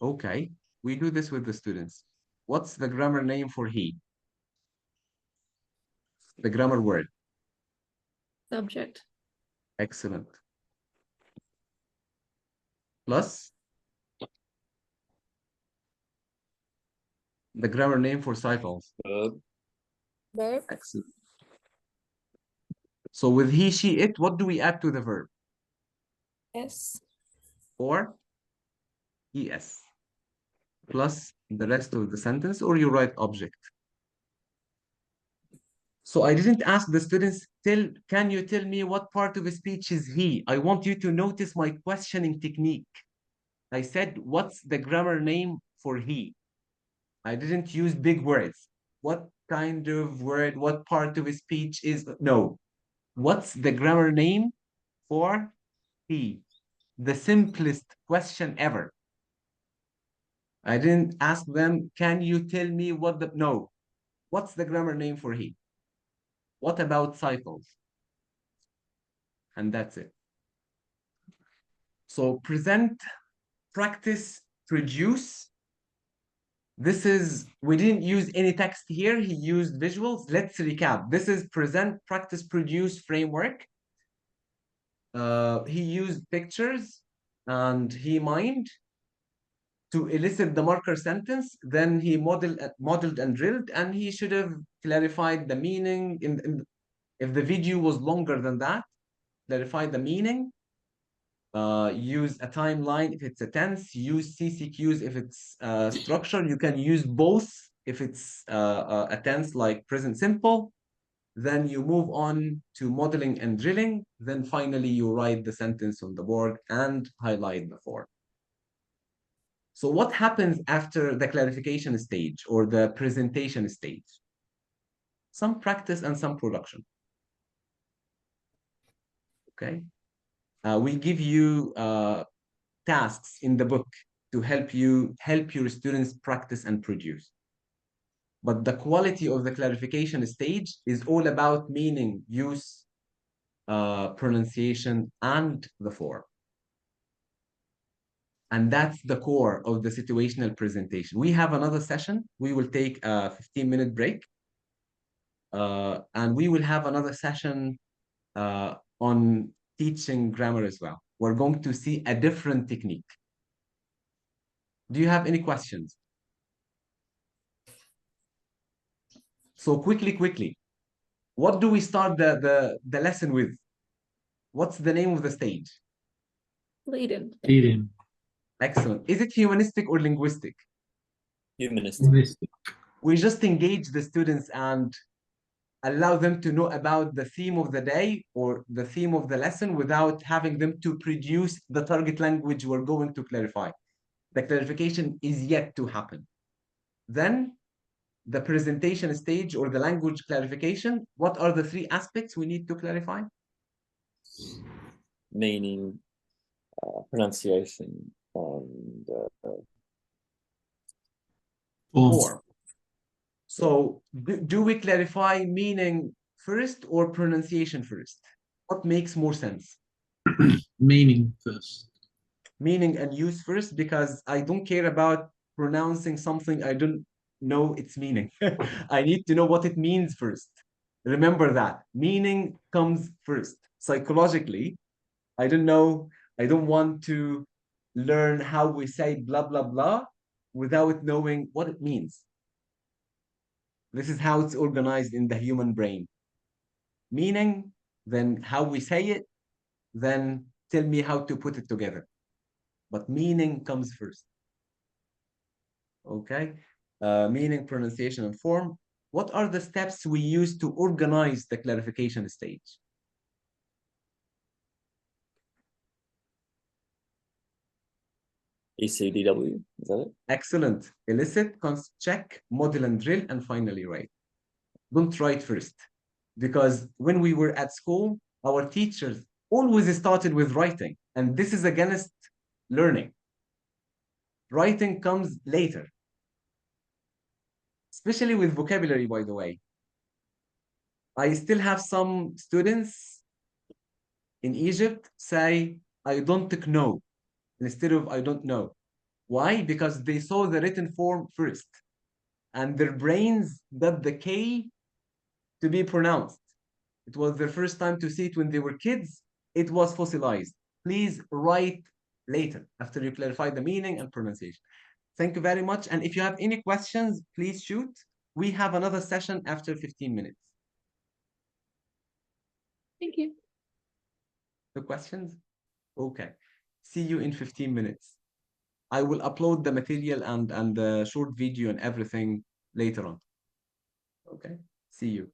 Okay, we do this with the students. What's the grammar name for he? The grammar word. Subject. Excellent. Plus the grammar name for cycles. Verb. Excellent. So with he, she, it, what do we add to the verb? Yes. Or es. Plus the rest of the sentence, or you write object. So I didn't ask the students, can you tell me what part of a speech is he? I want you to notice my questioning technique. I said, what's the grammar name for he? I didn't use big words. What kind of word, what part of a speech is, no. What's the grammar name for he? The simplest question ever. I didn't ask them, can you tell me what the, no. What's the grammar name for he? What about cycles? And that's it. So present practice, produce. This is, we didn't use any text here, he used visuals. Let's recap. This is present, practice, produce framework. He used pictures and he mined to elicit the marker sentence. Then he modeled and drilled, and he should have clarified the meaning. If the video was longer than that, clarify the meaning. Use a timeline if it's a tense, use CCQs if it's structure. You can use both if it's a tense like present simple. Then you move on to modeling and drilling. Then finally you write the sentence on the board and highlight the form. So what happens after the clarification stage or the presentation stage? Some practice and some production. Okay. We give you tasks in the book to help your students practice and produce. But the quality of the clarification stage is all about meaning, use, pronunciation, and the form. And that's the core of the situational presentation. We have another session. We will take a 15-minute break. And we will have another session on teaching grammar as well. We're going to see a different technique. Do you have any questions? So quickly, what do we start the lesson with? What's the name of the stage? Lead-in. Lead-in. Excellent. Is it humanistic or linguistic? Humanistic. We just engage the students and allow them to know about the theme of the day or the theme of the lesson without having them to produce the target language we're going to clarify. The clarification is yet to happen. Then the presentation stage or the language clarification, what are the three aspects we need to clarify? Meaning, pronunciation, and form. So do we clarify meaning first or pronunciation first? What makes more sense? Meaning first. Meaning and use first, because I don't care about pronouncing something I don't know its meaning. I need to know what it means first. Remember that. Meaning comes first. Psychologically, I don't want to learn how we say blah, blah, blah without knowing what it means. This is how it's organized in the human brain. Meaning, then how we say it, then tell me how to put it together. But meaning comes first. Okay? Meaning, pronunciation, and form. What are the steps we use to organize the clarification stage? ECDW, is that it? Excellent. Elicit, check, model and drill, and finally write. Don't write first. Because when we were at school, our teachers always started with writing. And this is against learning. Writing comes later. Especially with vocabulary, by the way. I still have some students in Egypt say, I don't know, instead of I don't know. Why? Because they saw the written form first. And their brains got the K to be pronounced. It was their first time to see it when they were kids. It was fossilized. Please write later after you clarify the meaning and pronunciation. Thank you very much. And if you have any questions, please shoot. We have another session after 15 minutes. Thank you. No questions? Okay. See you in 15 minutes. I will upload the material and the short video and everything later on. Okay. See you.